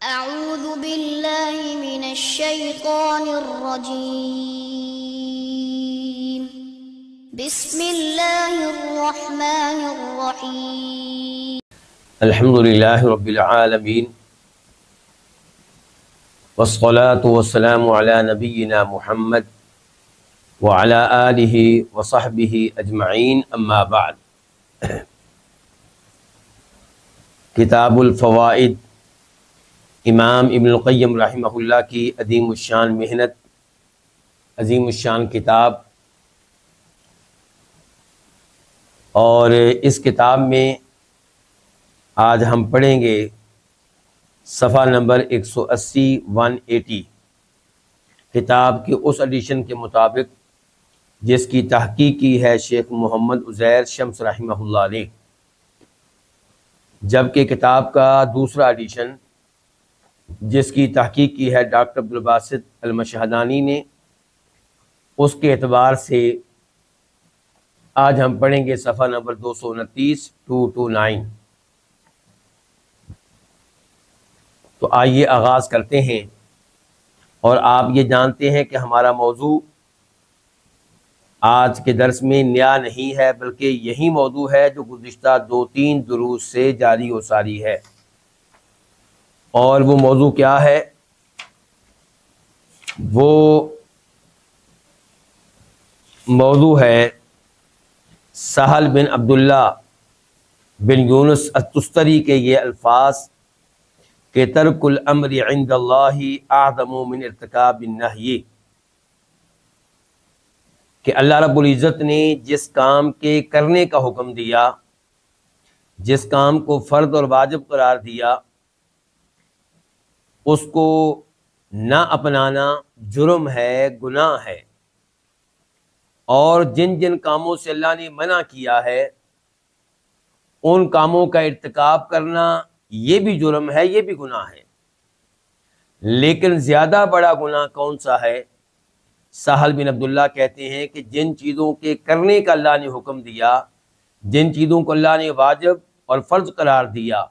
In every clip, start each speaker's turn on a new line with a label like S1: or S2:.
S1: أعوذ بالله من الشيطان الرجيم بسم الله الرحمن الرحيم
S2: الحمد للہ رب العالمین والصلاة والسلام علی نبینا محمد وعلی آلہ وصحبہ اجمعین اما بعد۔ کتاب الفوائد، امام ابن القیم رحمہ اللہ کی عظیم الشان محنت، عظیم الشان کتاب، اور اس کتاب میں آج ہم پڑھیں گے صفحہ نمبر 180 کتاب کے اس ایڈیشن کے مطابق جس کی تحقیق کی ہے شیخ محمد عزیر شمس رحمہ اللہ علیہ، جبکہ کتاب کا دوسرا ایڈیشن جس کی تحقیق کی ہے ڈاکٹر عبدالباسط المشہدانی نے، اس کے اعتبار سے آج ہم پڑھیں گے صفحہ نمبر 229 تو آئیے آغاز کرتے ہیں۔ اور آپ یہ جانتے ہیں کہ ہمارا موضوع آج کے درس میں نیا نہیں ہے، بلکہ یہی موضوع ہے جو گزشتہ 2-3 دروس سے جاری و ساری ہے۔ اور وہ موضوع کیا ہے؟ وہ موضوع ہے سہل بن عبداللہ بن یونس التستری کے یہ الفاظ کہ ترک الامر عند اللہ اعظم من ارتکاب النہی، کہ اللہ رب العزت نے جس کام کے کرنے کا حکم دیا، جس کام کو فرض اور واجب قرار دیا، اس کو نہ اپنانا جرم ہے، گناہ ہے، اور جن جن کاموں سے اللہ نے منع کیا ہے ان کاموں کا ارتکاب کرنا یہ بھی جرم ہے، یہ بھی گناہ ہے۔ لیکن زیادہ بڑا گناہ کون سا ہے؟ سہل بن عبداللہ کہتے ہیں کہ جن چیزوں کے کرنے کا اللہ نے حکم دیا، جن چیزوں کو اللہ نے واجب اور فرض قرار دیا،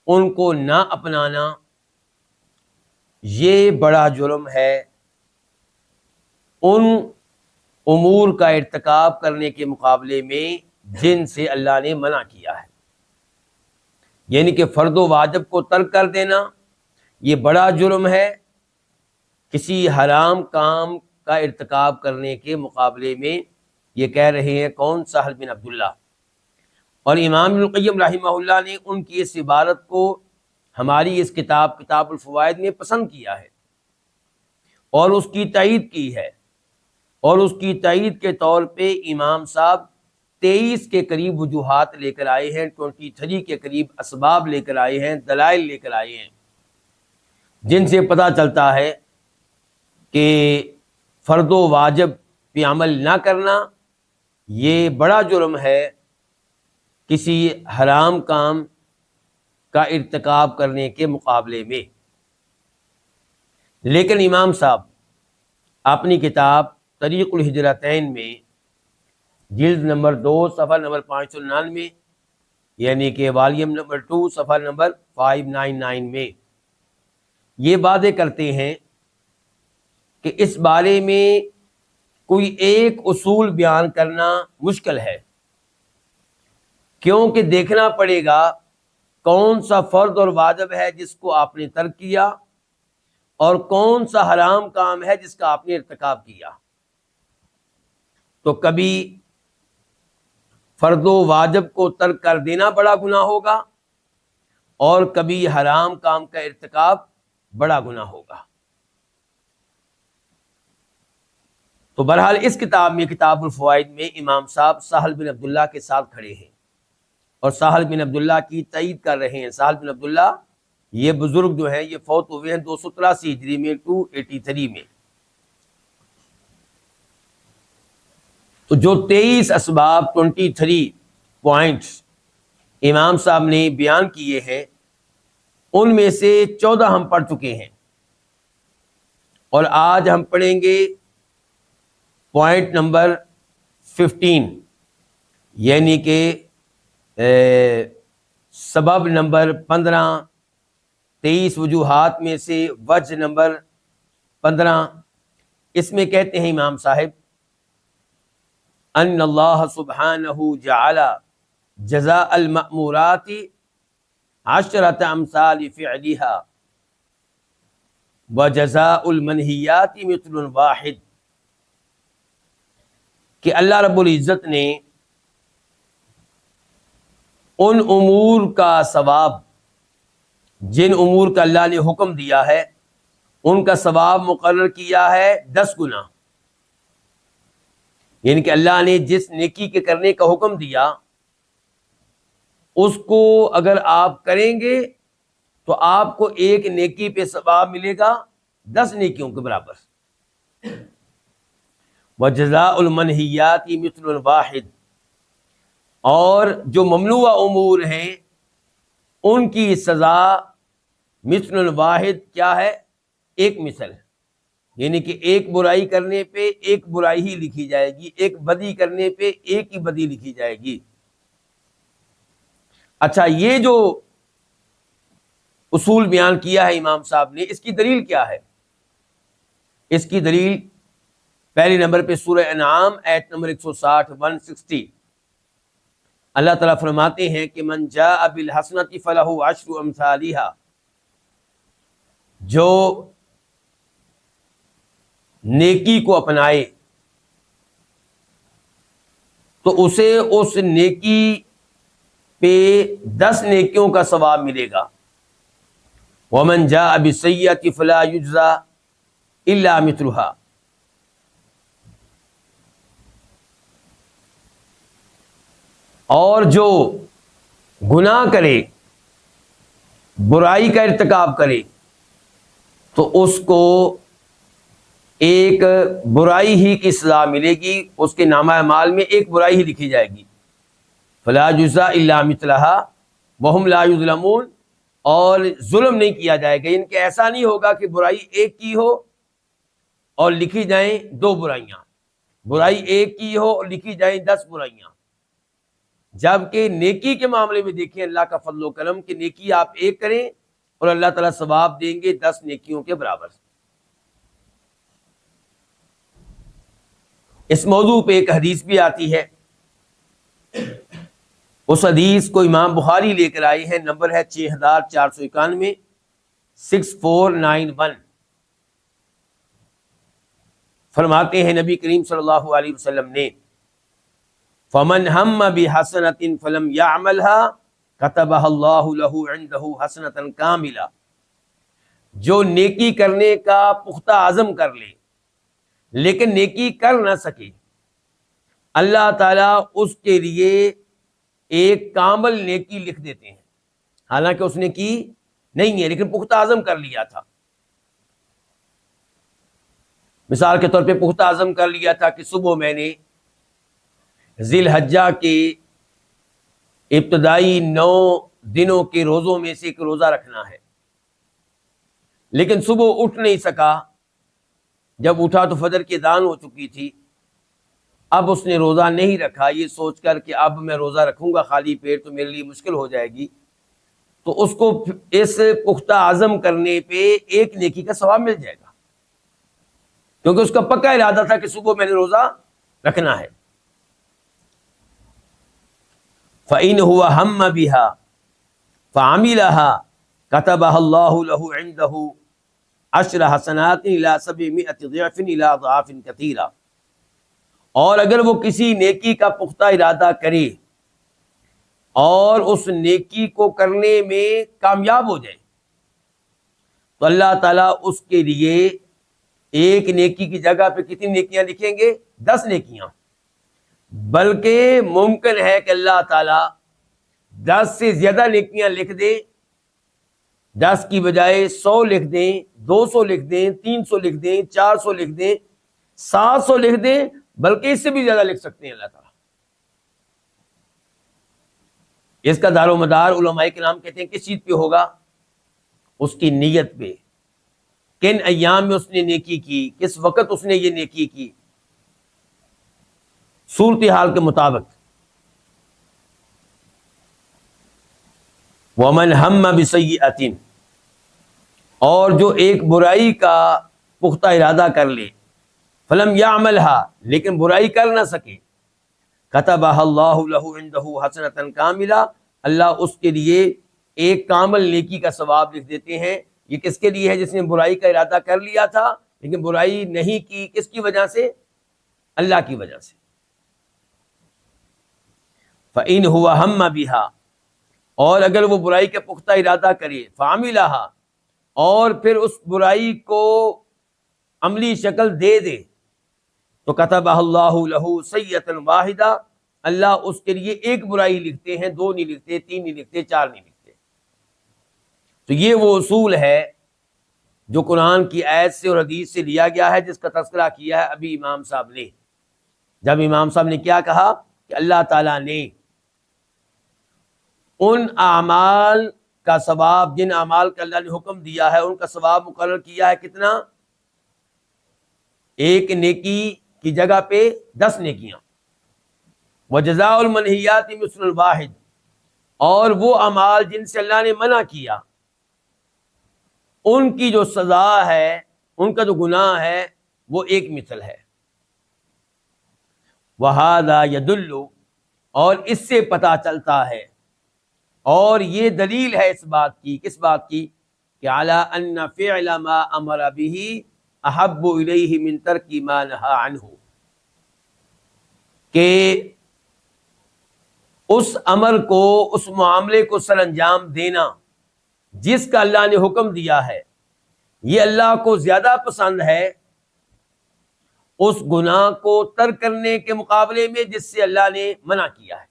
S2: ان کو نہ اپنانا یہ بڑا جرم ہے ان امور کا ارتکاب کرنے کے مقابلے میں جن سے اللہ نے منع کیا ہے۔ یعنی کہ فرض و واجب کو ترک کر دینا یہ بڑا جرم ہے کسی حرام کام کا ارتکاب کرنے کے مقابلے میں، یہ کہہ رہے ہیں کون؟ سہل بن عبداللہ۔ اور امام ابن القیم رحمہ اللہ نے ان کی اس عبارت کو ہماری اس کتاب الفوائد میں پسند کیا ہے اور اس کی تائید کی ہے، اور اس کی تائید کے طور پہ امام صاحب 23 کے قریب وجوہات لے کر آئے ہیں، 23 کے قریب اسباب لے کر آئے ہیں، دلائل لے کر آئے ہیں، جن سے پتہ چلتا ہے کہ فرض و واجب پہ عمل نہ کرنا یہ بڑا جرم ہے کسی حرام کام کا ارتکاب کرنے کے مقابلے میں۔ لیکن امام صاحب اپنی کتاب طریق الہجرتین میں جلد نمبر 2 صفحہ نمبر 599 یعنی کہ والیوم نمبر 2 صفحہ نمبر 599 میں یہ وعدے کرتے ہیں کہ اس بارے میں کوئی ایک اصول بیان کرنا مشکل ہے، کیونکہ دیکھنا پڑے گا کون سا فرض اور واجب ہے جس کو آپ نے ترک کیا، اور کون سا حرام کام ہے جس کا آپ نے ارتکاب کیا۔ تو کبھی فرض و واجب کو ترک کر دینا بڑا گناہ ہوگا، اور کبھی حرام کام کا ارتکاب بڑا گناہ ہوگا۔ تو بہرحال اس کتاب میں، کتاب الفوائد میں، امام صاحب سہل بن عبداللہ کے ساتھ کھڑے ہیں اور سہل بن عبداللہ کی تائید کر رہے ہیں۔ سہل بن عبداللہ یہ بزرگ جو ہیں یہ فوت ہوئے ہیں 283 ہجری میں، 283 میں۔ تو جو 23 اسباب 23 پوائنٹس امام صاحب نے بیان کیے ہیں ان میں سے 14 ہم پڑھ چکے ہیں، اور آج ہم پڑھیں گے پوائنٹ نمبر 15 یعنی کہ سبب نمبر 15 23 وجوہات میں سے وجہ نمبر 15، اس میں کہتے ہیں امام صاحب ان اللہ سبحانہ جعل جزاء المأمورات 10 امثال فعلها وجزاء المنہیات مثل واحد، کہ اللہ رب العزت نے ان امور کا ثواب، جن امور کا اللہ نے حکم دیا ہے ان کا ثواب مقرر کیا ہے 10 گنا، یعنی کہ اللہ نے جس نیکی کے کرنے کا حکم دیا اس کو اگر آپ کریں گے تو آپ کو ایک نیکی پہ ثواب ملے گا 10 نیکیوں کے برابر۔ وجزاء المنہیات مثل الواحد، اور جو ممنوع امور ہیں ان کی سزا مثل الواحد کیا ہے؟ ایک مثل، یعنی کہ ایک برائی کرنے پہ ایک برائی ہی لکھی جائے گی، ایک بدی کرنے پہ ایک ہی بدی لکھی جائے گی۔ اچھا، یہ جو اصول بیان کیا ہے امام صاحب نے، اس کی دلیل کیا ہے؟ اس کی دلیل پہلے نمبر پہ سورہ انعام آیت نمبر 160 160، اللہ تعالیٰ فرماتے ہیں کہ من جاء بالحسنۃ فلہ 10 امثالھا، جو نیکی کو اپنائے تو اسے اس نیکی پہ 10 نیکیوں کا ثواب ملے گا۔ ومن جاء بالسیئۃ فلا یجزی الا مثلها، اور جو گناہ کرے، برائی کا ارتکاب کرے تو اس کو ایک برائی ہی کی سزا ملے گی، اس کے نامہ اعمال میں ایک برائی ہی لکھی جائے گی۔ فلا یجزی الا مثلها وهم لا یظلمون، اور ظلم نہیں کیا جائے گا، ان کے ایسا نہیں ہوگا کہ برائی ایک کی ہو اور لکھی جائیں 2 برائیاں، برائی ایک کی ہو اور لکھی جائیں 10 برائیاں، جبکہ نیکی کے معاملے میں دیکھیں اللہ کا فضل و کرم کہ نیکی آپ ایک کریں اور اللہ تعالیٰ ثواب دیں گے 10 نیکیوں کے برابر۔ اس موضوع پہ ایک حدیث بھی آتی ہے، اس حدیث کو امام بخاری لے کر آئے ہیں، نمبر ہے 6491 6491، فرماتے ہیں نبی کریم صلی اللہ علیہ وسلم نے فمن ہم بحسنۃ فلم یعملها كتبها اللہ له عنده حسنۃ کاملہ، جو نیکی کرنے کا پختہ عزم کر لے لیکن نیکی کر نہ سکے، اللہ تعالیٰ اس کے لیے ایک کامل نیکی لکھ دیتے ہیں، حالانکہ اس نے کی نہیں ہے لیکن پختہ عزم کر لیا تھا۔ مثال کے طور پہ پختہ عزم کر لیا تھا کہ صبح میں نے ذی الحجہ کے ابتدائی 9 دنوں کے روزوں میں سے ایک روزہ رکھنا ہے، لیکن صبح اٹھ نہیں سکا، جب اٹھا تو فجر کی اذان ہو چکی تھی، اب اس نے روزہ نہیں رکھا، یہ سوچ کر کہ اب میں روزہ رکھوں گا خالی پیٹ تو میرے لیے مشکل ہو جائے گی، تو اس کو اس پختہ عزم کرنے پہ ایک نیکی کا ثواب مل جائے گا، کیونکہ اس کا پکا ارادہ تھا کہ صبح میں نے روزہ رکھنا ہے۔ فَإِنْ هُوَ هَمَّ بِهَا فَعَمِلَهَا كَتَبَهَا اللَّهُ لَهُ عِنْدَهُ 10 حسنات إِلَى 700 ضِعْفٍ إِلَى أَضْعَافٍ كَثِيرَةٍ، اور اگر وہ کسی نیکی کا پختہ ارادہ کرے اور اس نیکی کو کرنے میں کامیاب ہو جائے تو اللہ تعالیٰ اس کے لیے ایک نیکی کی جگہ پہ کتنی نیکیاں لکھیں گے؟ 10 نیکیاں، بلکہ ممکن ہے کہ اللہ تعالیٰ 10 سے زیادہ نیکیاں لکھ دیں، 10 کی بجائے 100 لکھ دیں، 200 لکھ دیں، 300 لکھ دیں، 400 لکھ دیں، 700 لکھ دیں، بلکہ اس سے بھی زیادہ لکھ سکتے ہیں اللہ تعالیٰ۔ اس کا دار و مدار علماء کرام کہتے ہیں کس چیز پہ ہوگا؟ اس کی نیت پہ، کن ایام میں اس نے نیکی کی، کس وقت اس نے یہ نیکی کی، صورتحال کے مطابق۔ وَمَنْ هَمَّ بِسَيِّئَةٍ، اور جو ایک برائی کا پختہ ارادہ کر لے، فلم یعملھا، لیکن برائی کر نہ سکے، کتبہ اللہ لہ عندہ حسنۃ کاملہ، اللہ اس کے لیے ایک کامل نیکی کا ثواب لکھ دیتے ہیں۔ یہ کس کے لیے ہے؟ جس نے برائی کا ارادہ کر لیا تھا لیکن برائی نہیں کی، کس کی وجہ سے؟ اللہ کی وجہ سے۔ فَإِنْ هُوَ هَمَّ بِهَا، اور اگر وہ برائی کا پختہ ارادہ کرے، فَعَمِلَهَا، اور پھر اس برائی کو عملی شکل دے دے، تو كَتَبَهَا اللَّهُ لَهُ سَيِّئَةً وَاحِدَةً، اللہ اس کے لیے ایک برائی لکھتے ہیں، 2 نہیں لکھتے، 3 نہیں لکھتے، 4 نہیں لکھتے۔ تو یہ وہ اصول ہے جو قرآن کی آیت سے اور حدیث سے لیا گیا ہے، جس کا تذکرہ کیا ہے ابھی امام صاحب نے۔ جب امام صاحب نے کیا کہا کہ اللہ تعالیٰ نے ان اعمال کا ثواب، جن اعمال کا اللہ نے حکم دیا ہے، ان کا ثواب مقرر کیا ہے کتنا؟ ایک نیکی کی جگہ پہ 10 نیکیاں۔ وجزاء المنہیات مثل الواحد، اور وہ اعمال جن سے اللہ نے منع کیا، ان کی جو سزا ہے، ان کا جو گناہ ہے، وہ ایک مثل ہے۔ وَهَذَا يَدُلُّ، اور اس سے پتہ چلتا ہے، اور یہ دلیل ہے اس بات کی، کس بات کی؟ کہ عَلَىٰ أَنَّ فِعْلَ مَا أَمَرَ بِهِ أَحَبُّ إِلَيْهِ مِن تَرْكِ مَا نَهَىٰ عَنْهُ، کہ اس امر کو، اس معاملے کو سر انجام دینا جس کا اللہ نے حکم دیا ہے، یہ اللہ کو زیادہ پسند ہے اس گناہ کو ترک کرنے کے مقابلے میں جس سے اللہ نے منع کیا ہے۔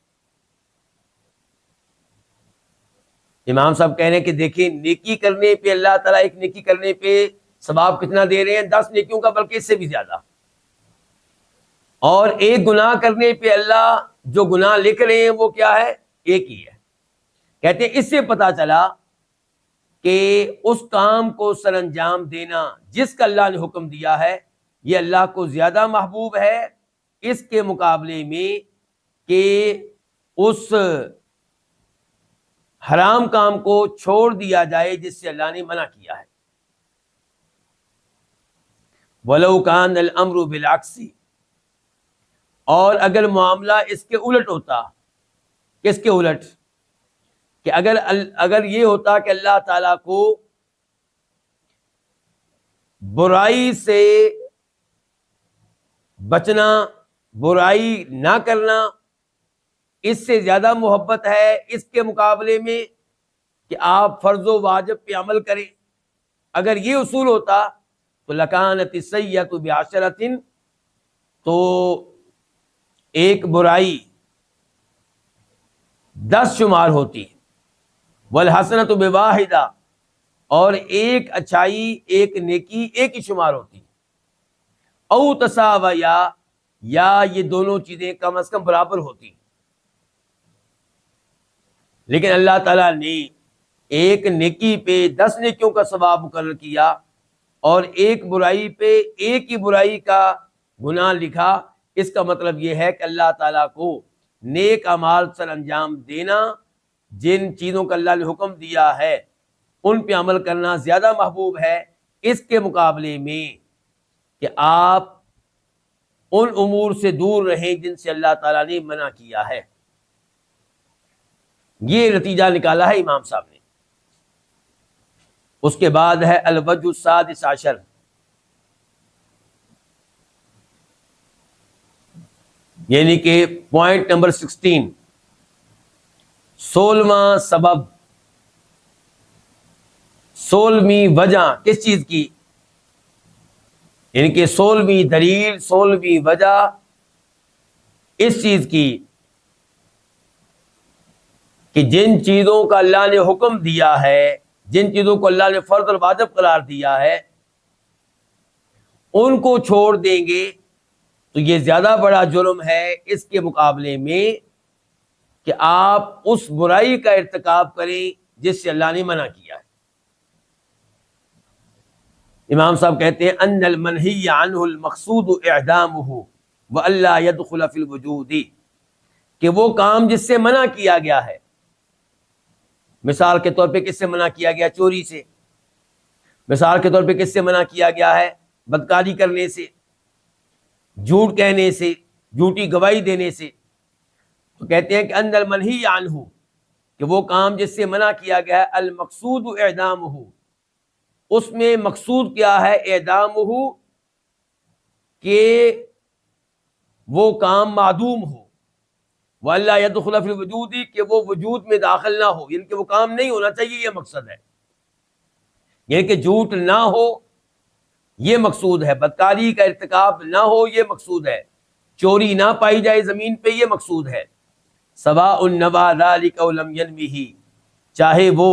S2: امام صاحب کہہ رہے ہیں کہ دیکھیں، نیکی کرنے پہ اللہ تعالیٰ ایک نیکی کرنے پہ ثواب کتنا دے رہے ہیں؟ 10 نیکیوں کا، بلکہ اس سے بھی زیادہ۔ اور ایک گناہ کرنے پہ اللہ جو گناہ لکھ رہے ہیں وہ کیا ہے؟ ایک ہی ہے۔ کہتے ہیں اس سے پتہ چلا کہ اس کام کو سر انجام دینا جس کا اللہ نے حکم دیا ہے، یہ اللہ کو زیادہ محبوب ہے اس کے مقابلے میں کہ اس حرام کام کو چھوڑ دیا جائے جس سے اللہ نے منع کیا ہے۔ وَلَوْ كَانَ الْأَمْرُ بِالْعَكْسِ، اور اگر معاملہ اس کے الٹ ہوتا، کس کے الٹ؟ کہ اگر یہ ہوتا کہ اللہ تعالیٰ کو برائی سے بچنا، برائی نہ کرنا، اس سے زیادہ محبت ہے اس کے مقابلے میں کہ آپ فرض و واجب پہ عمل کریں، اگر یہ اصول ہوتا تو لَكَانَتِ السَّيِّئَةُ بِعَشَرَةٍ، تو ایک برائی 10 شمار ہوتی، وَالْحَسَنَةُ بِوَاحِدَةٍ، اور ایک اچھائی، ایک نیکی ایک ہی شمار ہوتی، او تساویا، یا یہ دونوں چیزیں کم از کم برابر ہوتی۔ لیکن اللہ تعالیٰ نے ایک نیکی پہ 10 نیکیوں کا ثواب مقرر کیا اور ایک برائی پہ ایک ہی برائی کا گناہ لکھا۔ اس کا مطلب یہ ہے کہ اللہ تعالیٰ کو نیک اعمال سر انجام دینا، جن چیزوں کا اللہ نے حکم دیا ہے ان پہ عمل کرنا زیادہ محبوب ہے اس کے مقابلے میں کہ آپ ان امور سے دور رہیں جن سے اللہ تعالیٰ نے منع کیا ہے۔ یہ نتیجہ نکالا ہے امام صاحب نے۔ اس کے بعد ہے الوجہ السادس عشر، یعنی کہ پوائنٹ نمبر 16، 16واں سبب، 16ویں وجہ کس چیز کی؟ یعنی کہ 16ویں دلیل، 16ویں وجہ اس چیز کی کہ جن چیزوں کا اللہ نے حکم دیا ہے، جن چیزوں کو اللہ نے فرض اور واجب قرار دیا ہے، ان کو چھوڑ دیں گے تو یہ زیادہ بڑا جرم ہے اس کے مقابلے میں کہ آپ اس برائی کا ارتکاب کریں جس سے اللہ نے منع کیا ہے۔ امام صاحب کہتے ہیں ان المنہی عنہ المقصود اعدامہ والا يدخل فی الوجود، کہ وہ کام جس سے منع کیا گیا ہے، مثال کے طور پہ کس سے منع کیا گیا؟ چوری سے۔ مثال کے طور پہ کس سے منع کیا گیا ہے؟ بدکاری کرنے سے، جھوٹ کہنے سے، جھوٹی گواہی دینے سے. تو کہتے ہیں کہ ان المنہی عنہ، کہ وہ کام جس سے منع کیا گیا ہے، المقصود اعدامہ، اس میں مقصود کیا ہے؟ اعدامہ، کہ وہ کام معدوم ہو، وَأَلَّا يَدْخُلَ فِي الْوُجُودِ، کہ وہ وجود میں داخل نہ ہو، یعنی کہ وہ کام نہیں ہونا چاہیے، یہ مقصد ہے. یعنی کہ جھوٹ نہ ہو یہ مقصود ہے، بدکاری کا ارتکاب نہ ہو یہ مقصود ہے، چوری نہ پائی جائے زمین پہ یہ مقصود ہے. سواء نوى ذلك أو لم ينوه، چاہے وہ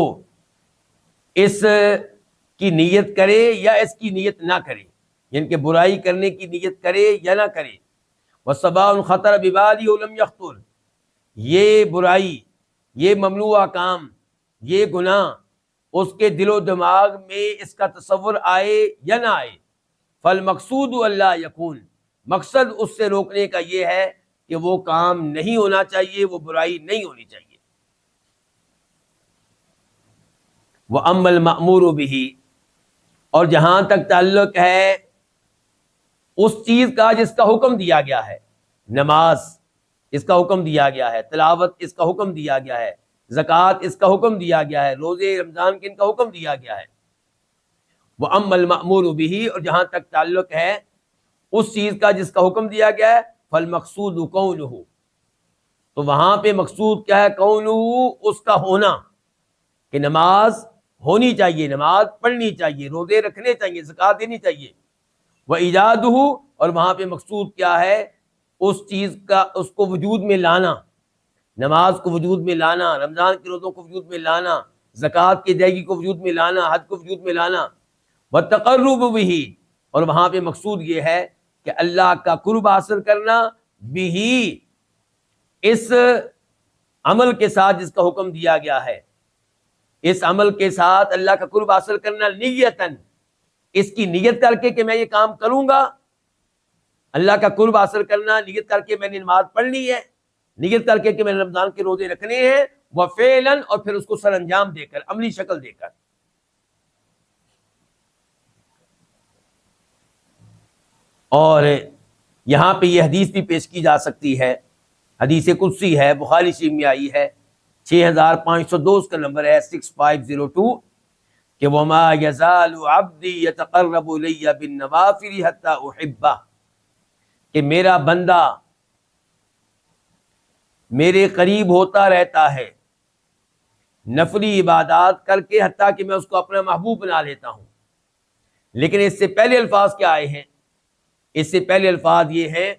S2: اس کی نیت کرے یا اس کی نیت نہ کرے، یعنی کہ برائی کرنے کی نیت کرے یا نہ کرے. وسواء خطر بباله أو لم يخطر، یہ برائی، یہ ممنوع کام، یہ گناہ اس کے دل و دماغ میں اس کا تصور آئے یا نہ آئے. فالمقصود اللہ یکون، مقصد اس سے روکنے کا یہ ہے کہ وہ کام نہیں ہونا چاہیے، وہ برائی نہیں ہونی چاہیے. وَأَمَّا الْمَأْمُورُ بِهِ، اور جہاں تک تعلق ہے اس چیز کا جس کا حکم دیا گیا ہے، نماز اس کا حکم دیا گیا ہے، تلاوت اس کا حکم دیا گیا ہے، زکوٰۃ اس کا حکم دیا گیا ہے، روزے رمضان کے ان کا حکم دیا گیا ہے. وَأَمَّا الْمَأْمُورُ بِهِ، اور جہاں تک تعلق ہے اس چیز کا جس کا حکم دیا گیا ہے، فالمقصود کونہ، تو وہاں پہ مقصود کیا ہے؟ کونہ، اس کا ہونا، کہ نماز ہونی چاہیے، نماز پڑھنی چاہیے، روزے رکھنے چاہیے، زکوٰۃ دینی چاہیے. وَإِيجَادُهُ، اور وہاں پہ مقصود کیا ہے؟ اس چیز کا، اس کو وجود میں لانا، نماز کو وجود میں لانا، رمضان کے روزوں کو وجود میں لانا، زکوٰۃ کی ادائیگی کو وجود میں لانا، حج کو وجود میں لانا. وَالتَّقَرُّبُ بِهِ، اور وہاں پہ مقصود یہ ہے کہ اللہ کا قرب حاصل کرنا، بھی اس عمل کے ساتھ جس کا حکم دیا گیا ہے، اس عمل کے ساتھ اللہ کا قرب حاصل کرنا، نیتاً، اس کی نیت کر کے کہ میں یہ کام کروں گا، اللہ کا قرب حاصل کرنا، نیت کر کے میں نے نماز پڑھنی ہے، نیت کر کے کہ میں نے رمضان کے روزے رکھنے ہیں، وفعلاً، اور پھر اس کو سر انجام دے کر، عملی شکل دے کر. اور یہاں پہ یہ حدیث بھی پیش کی جا سکتی ہے، حدیث قدسی ہے، بخاری شریف میں آئی ہے، 6502 اس کا نمبر ہے، 6502، کہ وَمَا يَزَالُ عَبْدِي يَتَقَرَّبُ إِلَيَّ بِالنَّوَافِلِ حَتَّى أُحِبَّهُ، کہ میرا بندہ میرے قریب ہوتا رہتا ہے نفلی عبادات کر کے، حتیٰ کہ میں اس کو اپنا محبوب بنا لیتا ہوں. لیکن اس سے پہلے الفاظ کیا آئے ہیں؟ اس سے پہلے الفاظ یہ ہیں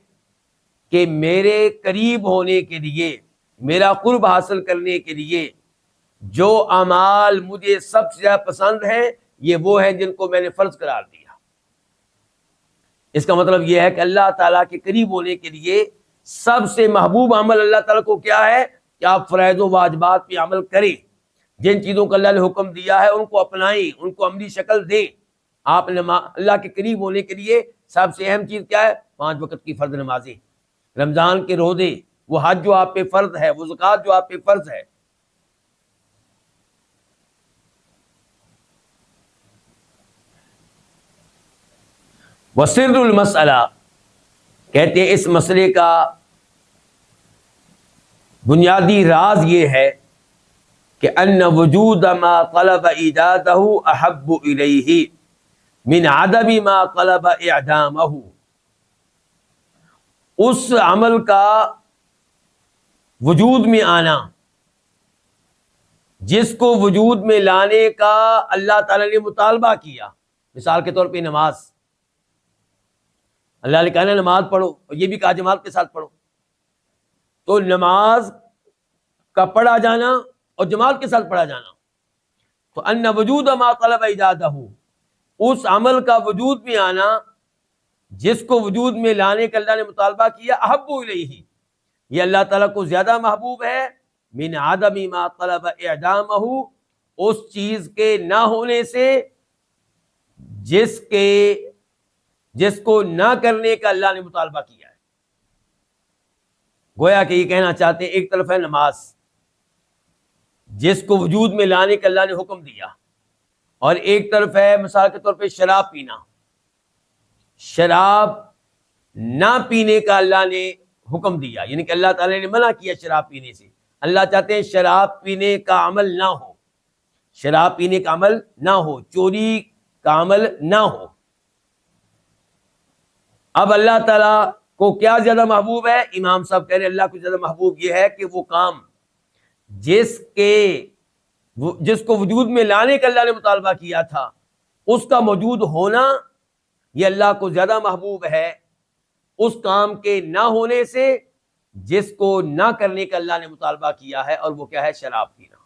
S2: کہ میرے قریب ہونے کے لیے، میرا قرب حاصل کرنے کے لیے جو اعمال مجھے سب سے زیادہ پسند ہیں، یہ وہ ہیں جن کو میں نے فرض قرار دیا. اس کا مطلب یہ ہے کہ اللہ تعالیٰ کے قریب ہونے کے لیے سب سے محبوب عمل اللہ تعالیٰ کو کیا ہے؟ کہ آپ فرائض و واجبات پہ عمل کریں، جن چیزوں کا اللہ نے حکم دیا ہے ان کو اپنائیں، ان کو عملی شکل دیں. آپ اللہ کے قریب ہونے کے لیے سب سے اہم چیز کیا ہے؟ 5 وقت کی فرض نمازیں، رمضان کے روزے، وہ حج جو آپ پہ فرض ہے، وہ زکوٰۃ جو آپ پہ فرض ہے. وسر المسئلہ، کہتے ہیں اس مسئلے کا بنیادی راز یہ ہے کہ ان وجود ما طلب ایجادہ احب الیہ من عدم ما طلب اعدامہ، اس عمل کا وجود میں آنا جس کو وجود میں لانے کا اللہ تعالیٰ نے مطالبہ کیا. مثال کے طور پہ نماز، اللہ نے کہا نا نماز پڑھو، اور یہ بھی کہا جماعت کے ساتھ پڑھو. تو نماز کا پڑھا جانا اور جماعت کے ساتھ پڑھا جانا، تو ان وجود ما طلب ایجادہ، اس عمل کا وجود میں آنا جس کو وجود میں لانے کا اللہ نے مطالبہ کیا، احب الیہ، یہ اللہ تعالیٰ کو زیادہ محبوب ہے، من عدم ما طلب اعدامہ، اس چیز کے نہ ہونے سے جس کو نہ کرنے کا اللہ نے مطالبہ کیا ہے. گویا کہ یہ کہنا چاہتے ہیں ایک طرف ہے نماز جس کو وجود میں لانے کا اللہ نے حکم دیا، اور ایک طرف ہے مثال کے طور پہ شراب پینا. شراب نہ پینے کا اللہ نے حکم دیا، یعنی کہ اللہ تعالیٰ نے منع کیا شراب پینے سے. اللہ چاہتے ہیں شراب پینے کا عمل نہ ہو، شراب پینے کا عمل نہ ہو، چوری کا عمل نہ ہو. اب اللہ تعالیٰ کو کیا زیادہ محبوب ہے؟ امام صاحب کہہ رہے ہیں اللہ کو زیادہ محبوب یہ ہے کہ وہ کام جس کو وجود میں لانے کا اللہ نے مطالبہ کیا تھا اس کا موجود ہونا یہ اللہ کو زیادہ محبوب ہے اس کام کے نہ ہونے سے جس کو نہ کرنے کا اللہ نے مطالبہ کیا ہے، اور وہ کیا ہے؟ شراب پینا.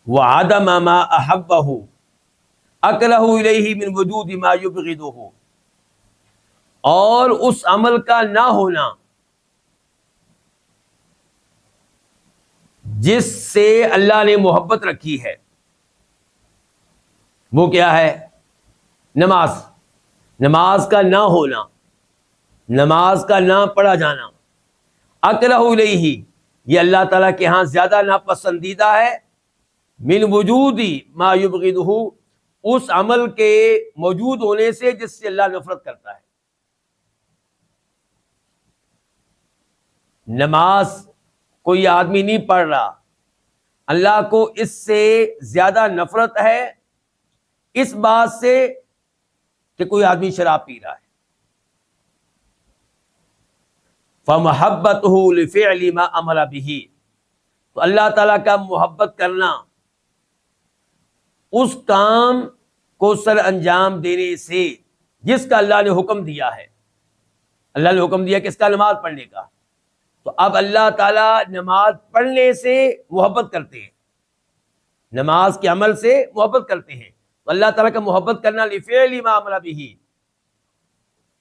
S2: وَعَدَمَ مَا أَحَبَّهُ أَكْرَهُ إِلَيْهِ مِنْ وُجُودِ مَا يُبْغِضُهُ، اور اس عمل کا نہ ہونا جس سے اللہ نے محبت رکھی ہے. وہ کیا ہے؟ نماز. نماز کا نہ ہونا، نماز کا نہ پڑھا جانا. اکرہ الیہ، یہ اللہ تعالیٰ کے ہاں زیادہ ناپسندیدہ ہے. من وجودی ما یبغضہ، اس عمل کے موجود ہونے سے جس سے اللہ نفرت کرتا ہے. نماز کوئی آدمی نہیں پڑھ رہا، اللہ کو اس سے زیادہ نفرت ہے اس بات سے کہ کوئی آدمی شراب پی رہا ہے. فَمَحَبَّتُهُ لِفِعْلِ مَا أَمَرَ بِهِ، تو اللہ تعالیٰ کا محبت کرنا اس کام کو سر انجام دینے سے جس کا اللہ نے حکم دیا ہے. اللہ نے حکم دیا کس کا؟ نماز پڑھنے کا. تو اب اللہ تعالیٰ نماز پڑھنے سے محبت کرتے ہیں، نماز کے عمل سے محبت کرتے ہیں. تو اللہ تعالیٰ کا محبت کرنا لِفِعْلِ مَا أَمَرَ بِهِ،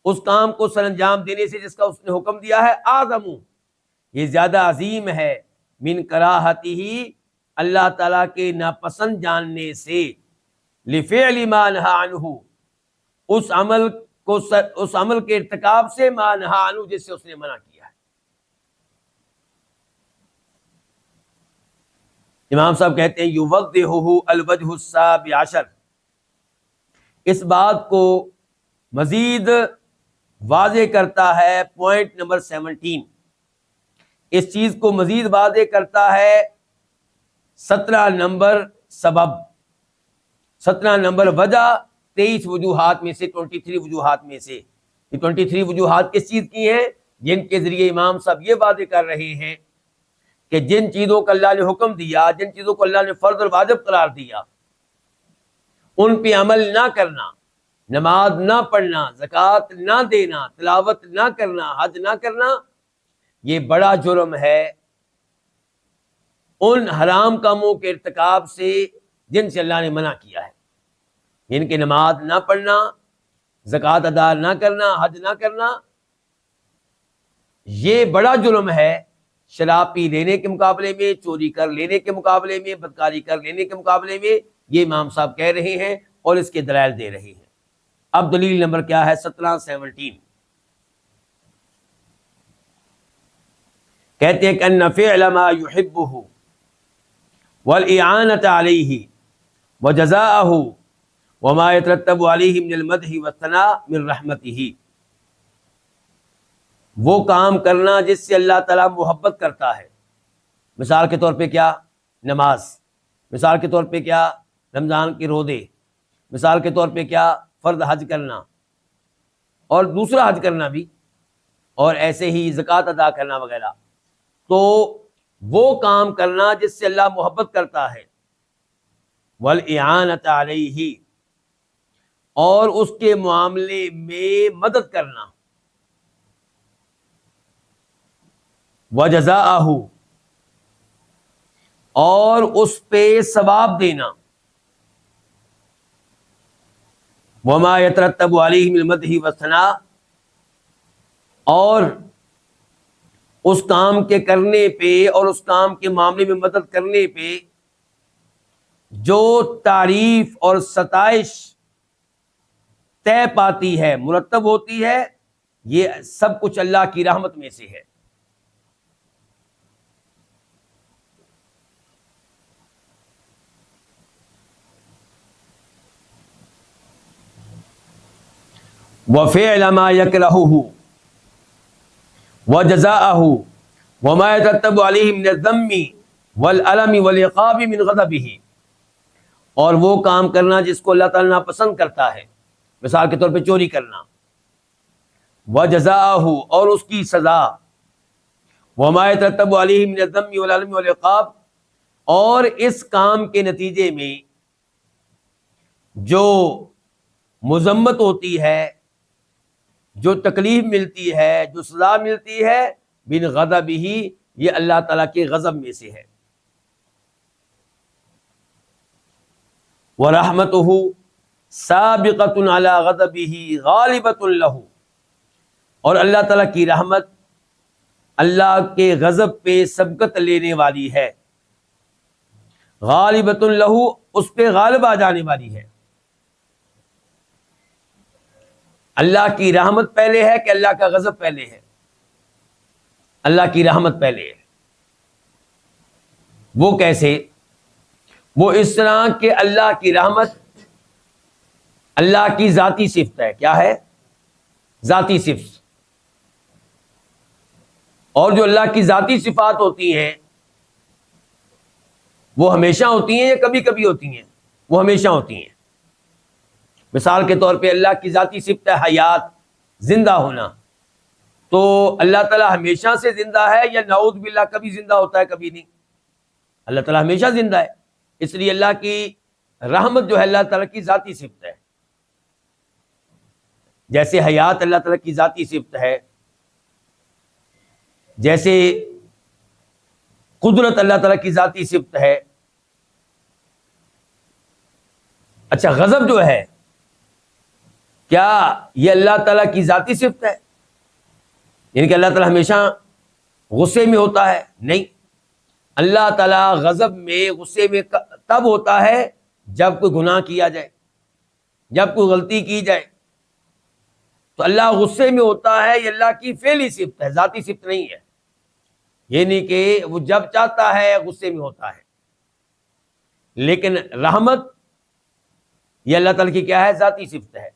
S2: اس کام کو سر انجام دینے سے جس کا اس نے حکم دیا ہے. اعظم، یہ زیادہ عظیم ہے. من کراہتہ، اللہ تعالیٰ کے ناپسند جاننے سے. لفعل ما نہا عنہ، اس عمل کے ارتکاب سے. ما نہا عنہ، جس سے اس نے منع کیا ہے. امام صاحب کہتے ہیں یوضحہ الوجہ السابع عشر، اس بات کو مزید واضح کرتا ہے پوائنٹ نمبر 17، اس چیز کو مزید واضح کرتا ہے 17 نمبر سبب، 17 نمبر وجہ 23 وجوہات میں سے، 23 وجوہات میں سے. یہ 23 وجوہات کس چیز کی ہیں؟ جن کے ذریعے امام صاحب یہ واضح کر رہے ہیں کہ جن چیزوں کا اللہ نے حکم دیا، جن چیزوں کو اللہ نے فرض اور واجب قرار دیا، ان پہ عمل نہ کرنا، نماز نہ پڑھنا، زکوٰۃ نہ دینا، تلاوت نہ کرنا، حج نہ کرنا، یہ بڑا جرم ہے ان حرام کاموں کے ارتکاب سے جن سے اللہ نے منع کیا ہے. یعنی کہ نماز نہ پڑھنا، زکوٰۃ ادا نہ کرنا، حج نہ کرنا، یہ بڑا جرم ہے شراب پی لینے کے مقابلے میں، چوری کر لینے کے مقابلے میں، بدکاری کر لینے کے مقابلے میں. یہ امام صاحب کہہ رہے ہیں اور اس کے دلائل دے رہے ہیں. اب دلیل نمبر کیا ہے؟ 17 کہتے ہیں کہ ان فعل ما يحبه والإعانة عليه وجزاءه وما يترتب عليه من المدح والثناء من رحمته، وہ کام کرنا جس سے اللہ تعالیٰ محبت کرتا ہے. مثال کے طور پہ کیا؟ نماز. مثال کے طور پہ کیا؟ رمضان کے روزے. مثال کے طور پہ کیا؟ فرض حج کرنا، اور دوسرا حج کرنا بھی، اور ایسے ہی زکوٰۃ ادا کرنا وغیرہ. تو وہ کام کرنا جس سے اللہ محبت کرتا ہے. وَالْإِعَانَةَ عَلَيْهِ، اور اس کے معاملے میں مدد کرنا. وَجَزَاءَهُ، اور اس پہ ثواب دینا. وَمَا يَتَرَتَّبُ عَلَيْهِ مِنَ الْمَدْحِ وَالثَّنَاءِ، اور اس کام کے کرنے پہ اور اس کام کے معاملے میں مدد کرنے پہ جو تعریف اور ستائش طے پاتی ہے، مرتب ہوتی ہے، یہ سب کچھ اللہ کی رحمت میں سے ہے. وفعل ما يكرهه وجزاءه وما يترتب عليه من الذم والألم والعقاب من غضبه، اور وہ کام کرنا جس کو اللہ تعالیٰ ناپسند کرتا ہے، مثال کے طور پہ چوری کرنا، وجزاءه اور اس کی سزا، وما يترتب عليه من الذم والألم والعقاب، اور اس کام کے نتیجے میں جو مذمت ہوتی ہے، جو تکلیف ملتی ہے، جو سزا ملتی ہے، بن غضبہ، یہ اللہ تعالیٰ کے غضب میں سے ہے، ورحمتہ سابقۃ علی غضبہ غالبۃ لہ، اور اللہ تعالیٰ کی رحمت اللہ کے غضب پہ سبقت لینے والی ہے، غالبۃ لہ، اس پہ غالب آ جانے والی ہے۔ اللہ کی رحمت پہلے ہے کہ اللہ کا غضب پہلے ہے؟ اللہ کی رحمت پہلے ہے۔ وہ کیسے؟ وہ اس طرح کہ اللہ کی رحمت اللہ کی ذاتی صفت ہے۔ کیا ہے؟ ذاتی صفت۔ اور جو اللہ کی ذاتی صفات ہوتی ہیں وہ ہمیشہ ہوتی ہیں یا کبھی کبھی ہوتی ہیں؟ وہ ہمیشہ ہوتی ہیں۔ مثال کے طور پہ اللہ کی ذاتی صفت ہے حیات، زندہ ہونا، تو اللہ تعالیٰ ہمیشہ سے زندہ ہے یا نعوذ باللہ کبھی زندہ ہوتا ہے کبھی نہیں؟ اللہ تعالیٰ ہمیشہ زندہ ہے، اس لیے اللہ کی رحمت جو ہے اللہ تعالیٰ کی ذاتی صفت ہے۔ جیسے حیات اللہ تعالیٰ کی ذاتی صفت ہے، جیسے قدرت اللہ تعالیٰ کی ذاتی صفت ہے۔ اچھا، غضب جو ہے کیا یہ اللہ تعالیٰ کی ذاتی صفت ہے؟ یعنی کہ اللہ تعالیٰ ہمیشہ غصے میں ہوتا ہے؟ نہیں، اللہ تعالیٰ غضب میں، غصے میں تب ہوتا ہے جب کوئی گناہ کیا جائے، جب کوئی غلطی کی جائے، تو اللہ غصے میں ہوتا ہے۔ یہ اللہ کی فعلی صفت ہے، ذاتی صفت نہیں ہے۔ یعنی کہ وہ جب چاہتا ہے غصے میں ہوتا ہے۔ لیکن رحمت یہ اللہ تعالیٰ کی کیا ہے؟ ذاتی صفت ہے۔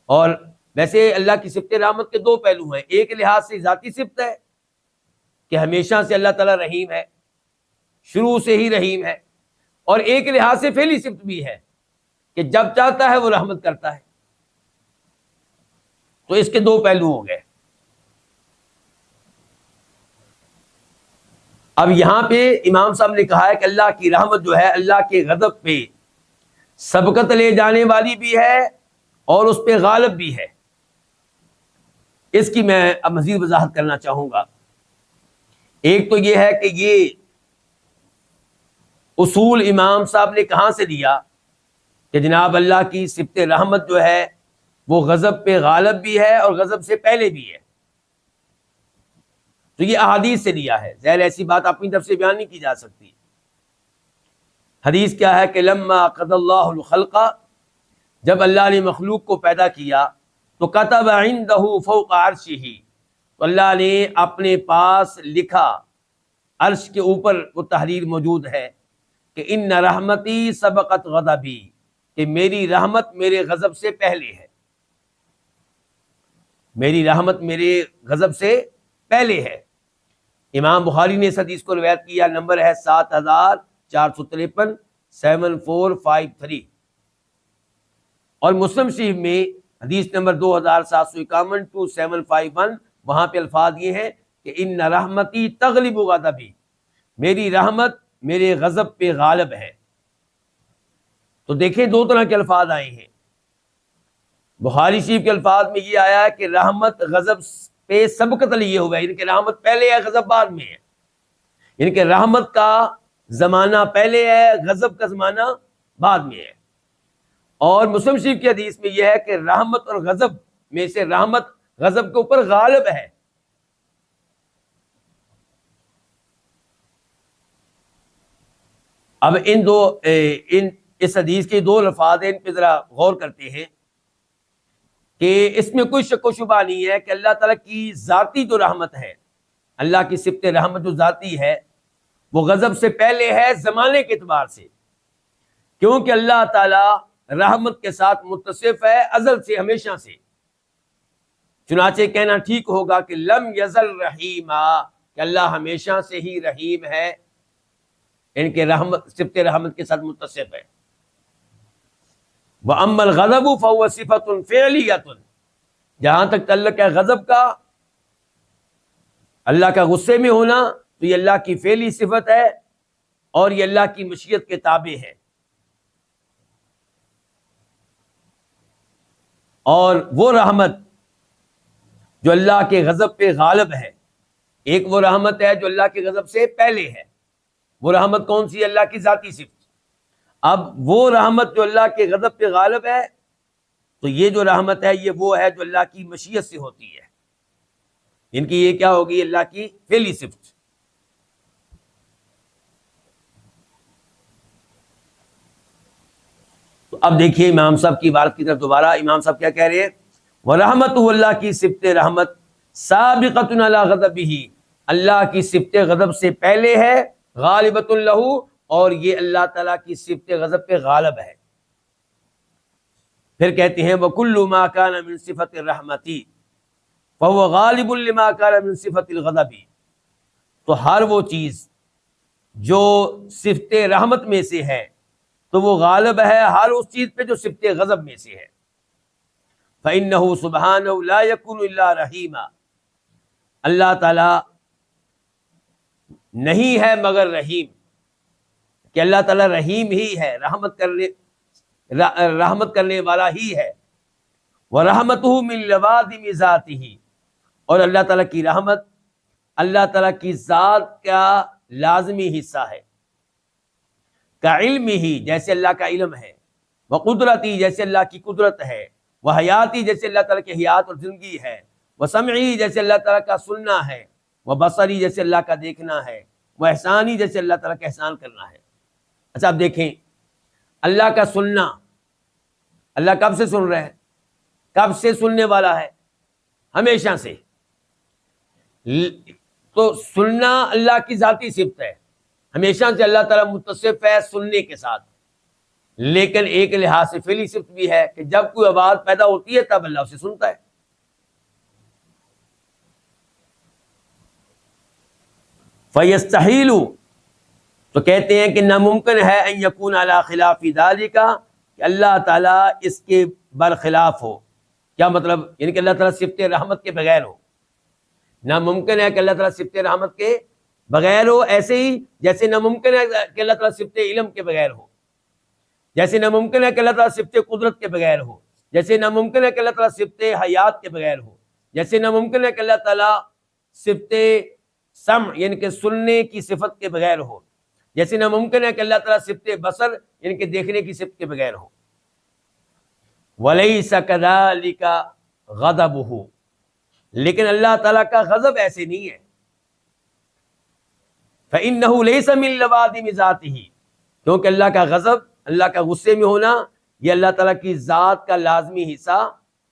S2: اور ویسے اللہ کی صفت رحمت کے دو پہلو ہیں، ایک لحاظ سے ذاتی صفت ہے کہ ہمیشہ سے اللہ تعالیٰ رحیم ہے، شروع سے ہی رحیم ہے، اور ایک لحاظ سے فعلی صفت بھی ہے کہ جب چاہتا ہے وہ رحمت کرتا ہے۔ تو اس کے دو پہلو ہو گئے۔ اب یہاں پہ امام صاحب نے کہا ہے کہ اللہ کی رحمت جو ہے اللہ کے غضب پہ سبقت لے جانے والی بھی ہے اور اس پہ غالب بھی ہے۔ اس کی میں اب مزید وضاحت کرنا چاہوں گا۔ ایک تو یہ ہے کہ یہ اصول امام صاحب نے کہاں سے لیا کہ جناب اللہ کی صفت رحمت جو ہے وہ غضب پہ غالب بھی ہے اور غضب سے پہلے بھی ہے، تو یہ احادیث سے لیا ہے۔ ظاہر ایسی بات اپنی طرف سے بیان نہیں کی جا سکتی۔ حدیث کیا ہے کہ لما قضى اللہ الخلق، جب اللہ نے مخلوق کو پیدا کیا تو کتب عنده فوق عرشہ، تو اللہ نے اپنے پاس لکھا، عرش کے اوپر وہ تحریر موجود ہے کہ ان رحمتی سبقت غضبی، کہ میری رحمت میرے غضب سے پہلے ہے، میری رحمت میرے غضب سے پہلے ہے۔ امام بخاری نے اس حدیث کو روایت کیا، نمبر ہے 7453 7453، اور مسلم شریف میں حدیث نمبر 2751 2751، وہاں پہ الفاظ یہ ہیں کہ ان رحمتی تغلب غضبی، میری رحمت میرے غضب پہ غالب ہے۔ تو دیکھیں دو طرح کے الفاظ آئے ہیں۔ بخاری شریف کے الفاظ میں یہ آیا ہے کہ رحمت غضب پہ سبقت لیے ہوا ہے، یعنی کہ رحمت پہلے ہے غضب بعد میں ہے، یعنی کہ رحمت کا زمانہ پہلے ہے، غضب کا زمانہ بعد میں ہے۔ اور مسلم شریف کی حدیث میں یہ ہے کہ رحمت اور غضب میں سے رحمت غضب کے اوپر غالب ہے۔ اب اس حدیث کے دو الفاظ ہیں، ان پہ ذرا غور کرتے ہیں کہ اس میں کوئی شک و شبہ نہیں ہے کہ اللہ تعالیٰ کی ذاتی جو رحمت ہے، اللہ کی صفت رحمت جو ذاتی ہے وہ غضب سے پہلے ہے زمانے کے اعتبار سے، کیونکہ اللہ تعالیٰ رحمت کے ساتھ متصف ہے ازل سے، ہمیشہ سے، چنانچہ کہنا ٹھیک ہوگا کہ لم یزل رحیما، کہ اللہ ہمیشہ سے ہی رحیم ہے، ان کے رحمت، صفت رحمت کے ساتھ متصف ہے۔ وَأَمَّا الْغَضَبُ فَهُوَ صِفَةٌ فِعْلِيَّةٌ، جہاں تک تعلق ہے غضب کا، اللہ کا غصے میں ہونا، تو یہ اللہ کی فعلی صفت ہے اور یہ اللہ کی مشیت کے تابع ہے۔ اور وہ رحمت جو اللہ کے غضب پہ غالب ہے، ایک وہ رحمت ہے جو اللہ کے غضب سے پہلے ہے، وہ رحمت کون سی؟ اللہ کی ذاتی صفت۔ اب وہ رحمت جو اللہ کے غضب پہ غالب ہے، تو یہ جو رحمت ہے یہ وہ ہے جو اللہ کی مشیت سے ہوتی ہے، ان کی یہ کیا ہوگی؟ اللہ کی فعلی صفت۔ تو اب دیکھیے امام صاحب کی بات کی طرف دوبارہ، امام صاحب کیا کہہ رہے ہیں؟ وَرَحْمَتُهُ، اللہ کی صفت رحمت، سابقۃ علی غضبہ، اللہ کی صفت غضب سے پہلے ہے، غالبۃ لہ، اور یہ اللہ تعالیٰ کی صفت غضب پہ غالب ہے۔ پھر کہتے ہیں وَكُلُّ مَا كَانَ مِن صِفَةِ الرَّحْمَةِ فَهُوَ غَالِبٌ لِمَا كَانَ مِن صِفَةِ الْغَضَبِ، تو ہر وہ چیز جو صفت رحمت میں سے ہے تو وہ غالب ہے ہر اس چیز پہ جو صفت غضب میں سے ہے۔ فَإِنَّهُ سُبْحَانَهُ لَا يَكُونُ إِلَّا رَحِيمًا، اللہ تعالیٰ نہیں ہے مگر رحیم، کہ اللہ تعالیٰ رحیم ہی ہے، رحمت کرنے والا ہی ہے۔ وَرَحْمَتُهُ مِن لَوَازِمِ ذَاتِهِ، اور اللہ تعالیٰ کی رحمت اللہ تعالیٰ کی ذات کا لازمی حصہ ہے۔ کَعِلْمِهِ، جیسے اللہ کا علم ہے، وَقُدْرَتِهِ، جیسے اللہ کی قدرت ہے، وَحَيَاتِهِ، جیسے اللہ تعالیٰ کی حیات اور زندگی ہے، وَسَمْعِهِ، جیسے اللہ تعالیٰ کا سننا ہے، وَبَصَرِهِ، جیسے اللہ کا دیکھنا ہے، وَإِحْسَانِهِ، جیسے اللہ تعالیٰ کا احسان کرنا ہے۔ اچھا اب دیکھیں اللہ کا سننا، اللہ کب سے سن رہا ہے؟ کب سے سننے والا ہے؟ ہمیشہ سے۔ تو سننا اللہ کی ذاتی صفت ہے، ہمیشہ سے اللہ تعالیٰ متصف ہے سننے کے ساتھ، لیکن ایک لحاظ سے فعلی صفت بھی ہے کہ جب کوئی آواز پیدا ہوتی ہے تب اللہ اسے سنتا ہے۔ فَيَسْتَحِيلُ، تو کہتے ہیں کہ ناممکن ہے ان یکون علی خلاف ذالک، کہ اللہ تعالیٰ اس کے برخلاف ہو۔ کیا مطلب؟ یعنی کہ اللہ تعالیٰ صفت رحمت کے بغیر ہو۔ ناممکن ہے کہ اللہ تعالیٰ صفت رحمت کے بغیر ہو، ایسے ہی جیسے ناممکن ہے کہ اللہ تعالیٰ صفت علم کے بغیر ہو، جیسے ناممکن ہے کہ اللہ تعالیٰ صفت قدرت کے بغیر ہو، جیسے ناممکن ہے کہ اللہ تعالیٰ صفت حیات کے بغیر ہو، جیسے ناممکن ہے کہ اللہ تعالیٰ صفت سمع یعنی کہ سننے کی صفت کے بغیر ہو، جیسے ناممکن ہے کہ اللہ تعالیٰ صفت بصر یعنی کہ دیکھنے کی صفت کے بغیر ہو۔ وَلَيْسَ كَذَلِكَ غَضَبُهُ، لیکن اللہ تعالیٰ کا غضب ایسے نہیں ہے۔ فَإِنَّهُ لَيْسَ مِن لَوَازِمِ ذَاتِهِ، کیونکہ اللہ کا غضب، اللہ کا غصے میں ہونا، یہ اللہ تعالیٰ کی ذات کا لازمی حصہ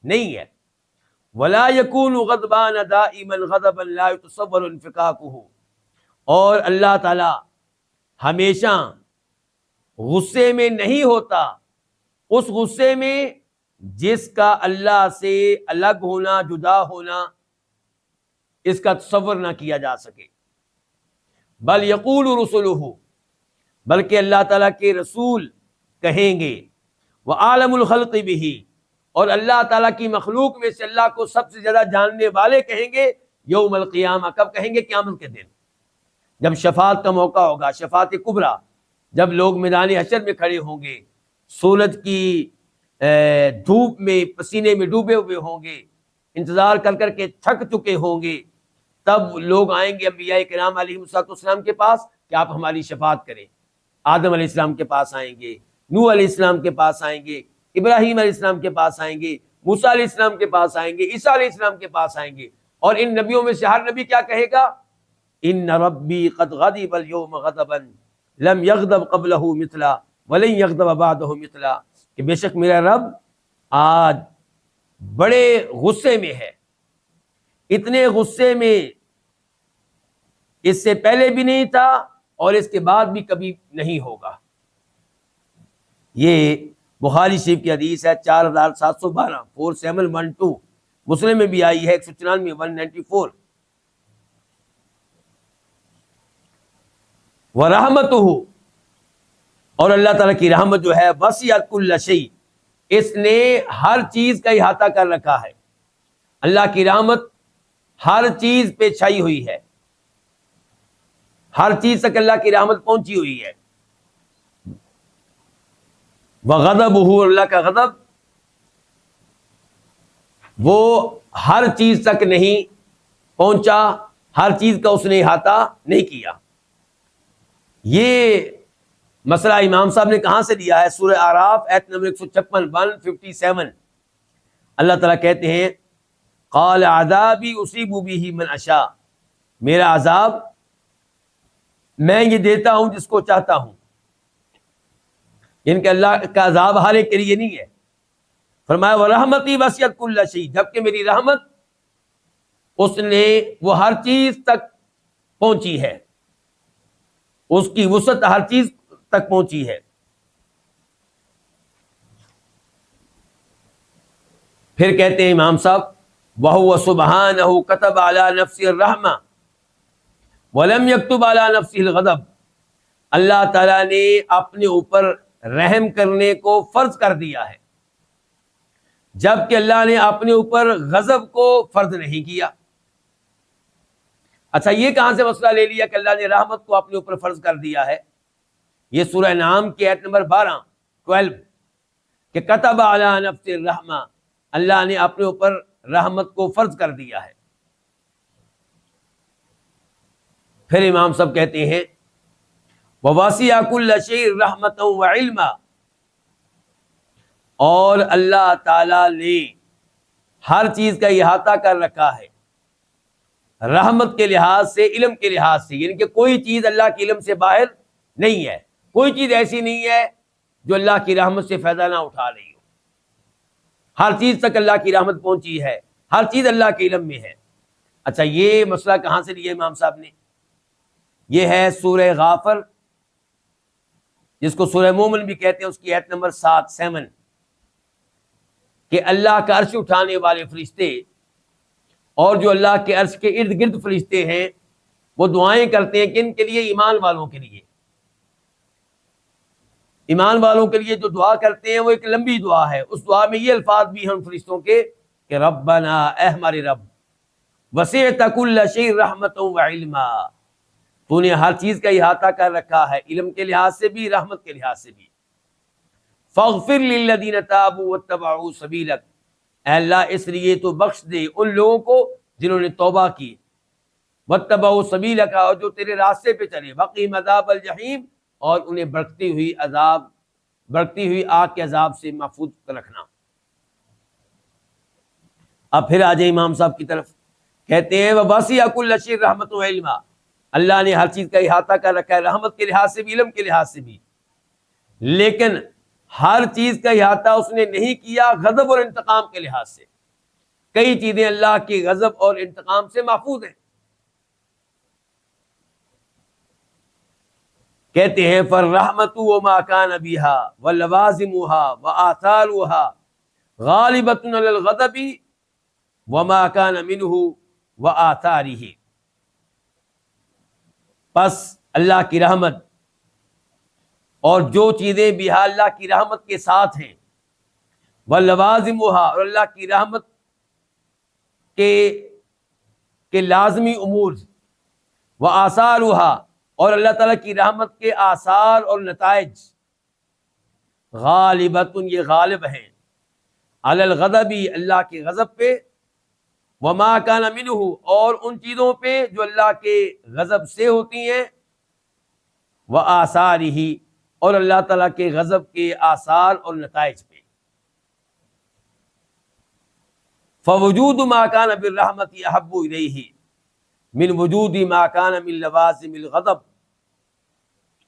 S2: نہیں ہے۔ وَلَا يَكُونُ غَضْبَانَ دَائِمًا غَضَبًا لَا يُتَصَوَّرُ انفِكَاكُهُ، اور اللہ تعالیٰ ہمیشہ غصے میں نہیں ہوتا، اس غصے میں جس کا اللہ سے الگ ہونا، جدا ہونا، اس کا تصور نہ کیا جا سکے۔ بل یقول رسلہ، بلکہ اللہ تعالیٰ کے رسول کہیں گے، وعالم الخلق بہ، اور اللہ تعالیٰ کی مخلوق میں سے اللہ کو سب سے زیادہ جاننے والے کہیں گے یوم القیامہ، کب کہیں گے؟ قیامت کے دن، جب شفاعت کا موقع ہوگا، شفاعت کبریٰ، جب لوگ میدان حشر میں کھڑے ہوں گے، سورج کی دھوپ میں پسینے میں ڈوبے ہوئے ہوں گے، انتظار کر کر کے تھک چکے ہوں گے، تب لوگ آئیں گے انبیاء کرام علیہ السلام کے پاس کہ آپ ہماری شفاعت کریں۔ آدم علیہ السلام کے پاس آئیں گے، نوح علیہ السلام کے پاس آئیں گے، ابراہیم علیہ السلام کے پاس آئیں گے، موسیٰ علیہ السلام کے پاس آئیں گے، عیسیٰ علیہ السلام کے پاس آئیں گے، اور ان نبیوں میں سے ہر نبی کیا کہے گا؟ ان ربی قد غضب اليوم غضبا لم یغضب قبلہ مثلا ولن یغضب بعدہ مثلا، کہ بے شک میرا رب آج بڑے غصے میں ہے، اتنے غصے میں اس سے پہلے بھی نہیں تھا اور اس کے بعد بھی کبھی نہیں ہوگا۔ یہ بخاری شریف کی حدیث ہے 4712 4712، مسلم میں بھی آئی ہے 194 194۔ وَرَحْمَتُهُ، اور اللہ تعالیٰ کی رحمت جو ہے وسعت کل شیء، اس نے ہر چیز کا احاطہ کر رکھا ہے۔ اللہ کی رحمت ہر چیز پہ چھائی ہوئی ہے، ہر چیز تک اللہ کی رحمت پہنچی ہوئی ہے۔ وغضبہ، اللہ کا غضب وہ ہر چیز تک نہیں پہنچا، ہر چیز کا اس نے احاطہ نہیں کیا۔ یہ مسئلہ امام صاحب نے کہاں سے لیا ہے؟ سورہ اعراف آیت نمبر 156 157۔ اللہ تعالیٰ کہتے ہیں قال عذابی اصیب بہ من اشاء، میرا عذاب میں یہ دیتا ہوں جس کو چاہتا ہوں، ان کہ اللہ کا عذاب ہر ایک کے لیے نہیں ہے۔ فرمایا وَرَحْمَتِي وَسِعَتْ كُلَّ شَيْءٍ، جبکہ میری رحمت اس نے وہ ہر چیز تک پہنچی ہے، اس کی وسعت ہر چیز تک پہنچی ہے۔ پھر کہتے ہیں امام صاحب وَهُوَ سُبْحَانَهُ كَتَبَ عَلَى نَفْسِهِ الرَّحْمَةَ وَلَمْ يَكْتُبْ عَلَى نَفْسِهِ الْغَضَبَ، اللہ تعالیٰ نے اپنے اوپر رحم کرنے کو فرض کر دیا ہے، جبکہ اللہ نے اپنے اوپر غضب کو فرض نہیں کیا۔ اچھا، یہ کہاں سے مسئلہ لے لیا کہ اللہ نے رحمت کو اپنے اوپر فرض کر دیا ہے؟ یہ سورہ انعام کی آیت نمبر 12 کہ کتب علی نفس الرحمہ، اللہ نے اپنے اوپر رحمت کو فرض کر دیا ہے۔ پھر امام صاحب کہتے ہیں وَوَسِعَ كُلَّ شَيْءٍ رَحْمَةً وَعِلْمًا، اور اللہ تعالی نے ہر چیز کا احاطہ کر رکھا ہے، رحمت کے لحاظ سے، علم کے لحاظ سے، یعنی کہ کوئی چیز اللہ کے علم سے باہر نہیں ہے، کوئی چیز ایسی نہیں ہے جو اللہ کی رحمت سے فائدہ نہ اٹھا رہی ہو، ہر چیز تک اللہ کی رحمت پہنچی ہے، ہر چیز اللہ کے علم میں ہے۔ اچھا، یہ مسئلہ کہاں سے لیا امام صاحب نے؟ یہ ہے سورہ غافر، جس کو سورہ مومن بھی کہتے ہیں، اس کی آیت نمبر 7 کہ اللہ کا عرش اٹھانے والے فرشتے اور جو اللہ کے عرش کے ارد گرد فرشتے ہیں وہ دعائیں کرتے ہیں، کن کے لیے؟ ایمان والوں کے لیے۔ ایمان والوں کے لیے جو دعا کرتے ہیں وہ ایک لمبی دعا ہے، اس دعا میں یہ الفاظ بھی ہیں ان فرشتوں کے کہ ربنا، اے ہمارے رب، وسعت کل شیء رحمۃ وعلما، تو نے ہر چیز کا احاطہ کر رکھا ہے، علم کے لحاظ سے بھی، رحمت کے لحاظ سے بھی۔ فاغفر للذین تابوا واتبعوا سبیلک، اے اللہ اس لیے تو بخش دے ان لوگوں کو جنہوں نے توبہ کی، واتبعوا سبیلک، اور جو تیرے راستے پہ چلے، وقہم عذاب الجحیم، اور انہیں بڑھتی ہوئی آگ کے عذاب سے محفوظ رکھنا۔ اب پھر آ جائیں امام صاحب کی طرف، کہتے ہیں وَوَسِعَ كُلَّ شَيْءٍ رَحْمَةً وَعِلْمًا، اللہ نے ہر چیز کا احاطہ کر رکھا ہے، رحمت کے لحاظ سے بھی، علم کے لحاظ سے بھی، لیکن ہر چیز کا احاطہ اس نے نہیں کیا غضب اور انتقام کے لحاظ سے۔ کئی چیزیں اللہ کے غضب اور انتقام سے محفوظ ہیں۔ کہتے ہیں فَالرَّحْمَةُ وَمَا كَانَ بِهَا وَلَوَازِمُهَا وَآثَارُهَا غَالِبَةٌ عَلَى الْغَضَبِ وَمَا كَانَ مِنْهُ وَآثَارِهِ، پس اللہ کی رحمت اور جو چیزیں بھی اللہ کی رحمت کے ساتھ ہیں، وَلَوَازِمُهَا، اور اللہ کی رحمت کے لازمی امور، وَآثَارُهَا، اور اللہ تعالیٰ کی رحمت کے آثار اور نتائج، غالبۃ، یہ غالب ہیں، علی الغضب، اللہ کے غضب پہ، وما کان منہ، اور ان چیزوں پہ جو اللہ کے غضب سے ہوتی ہیں، وآثارہ، اور اللہ تعالیٰ کے غضب کے آثار اور نتائج پہ۔ فوجود ما کان بالرحمت احب الیہ من وجود ما کان من لوازم الغضب،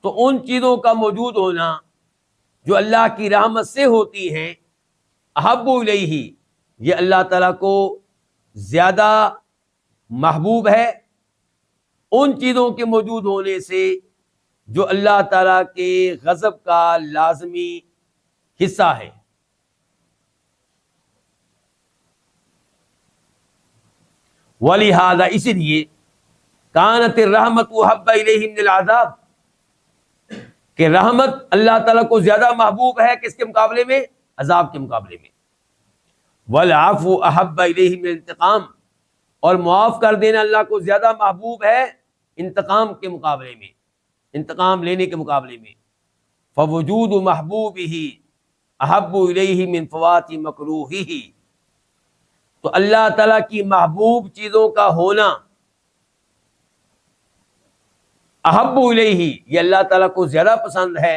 S2: تو ان چیزوں کا موجود ہونا جو اللہ کی رحمت سے ہوتی ہیں، احب الیہ، یہ اللہ تعالیٰ کو زیادہ محبوب ہے ان چیزوں کے موجود ہونے سے جو اللہ تعالیٰ کے غضب کا لازمی حصہ ہے۔ وَلِهَذَا، اسی لیے كَانَتِ الرَّحْمَةُ أَحَبَّ إِلَيْهِ مِنَ الْعَذَابِ، کہ رحمت اللہ تعالیٰ کو زیادہ محبوب ہے کس کے مقابلے میں؟ عذاب کے مقابلے میں۔ وَالْعَفْوُ أَحَبَّ إِلَيْهِ مِنَ الْانتِقَامِ، اور معاف کر دینا اللہ کو زیادہ محبوب ہے انتقام کے مقابلے میں، انتقام لینے کے مقابلے میں۔ فَوُجُودُ مَحْبُوبِهِ أَحَبُّ إِلَيْهِ مِنْ فَوَاتِ مَكْرُوهِهِ، تو اللہ تعالیٰ کی محبوب چیزوں کا ہونا، احب الیہ، یہ اللہ تعالیٰ کو زیادہ پسند ہے،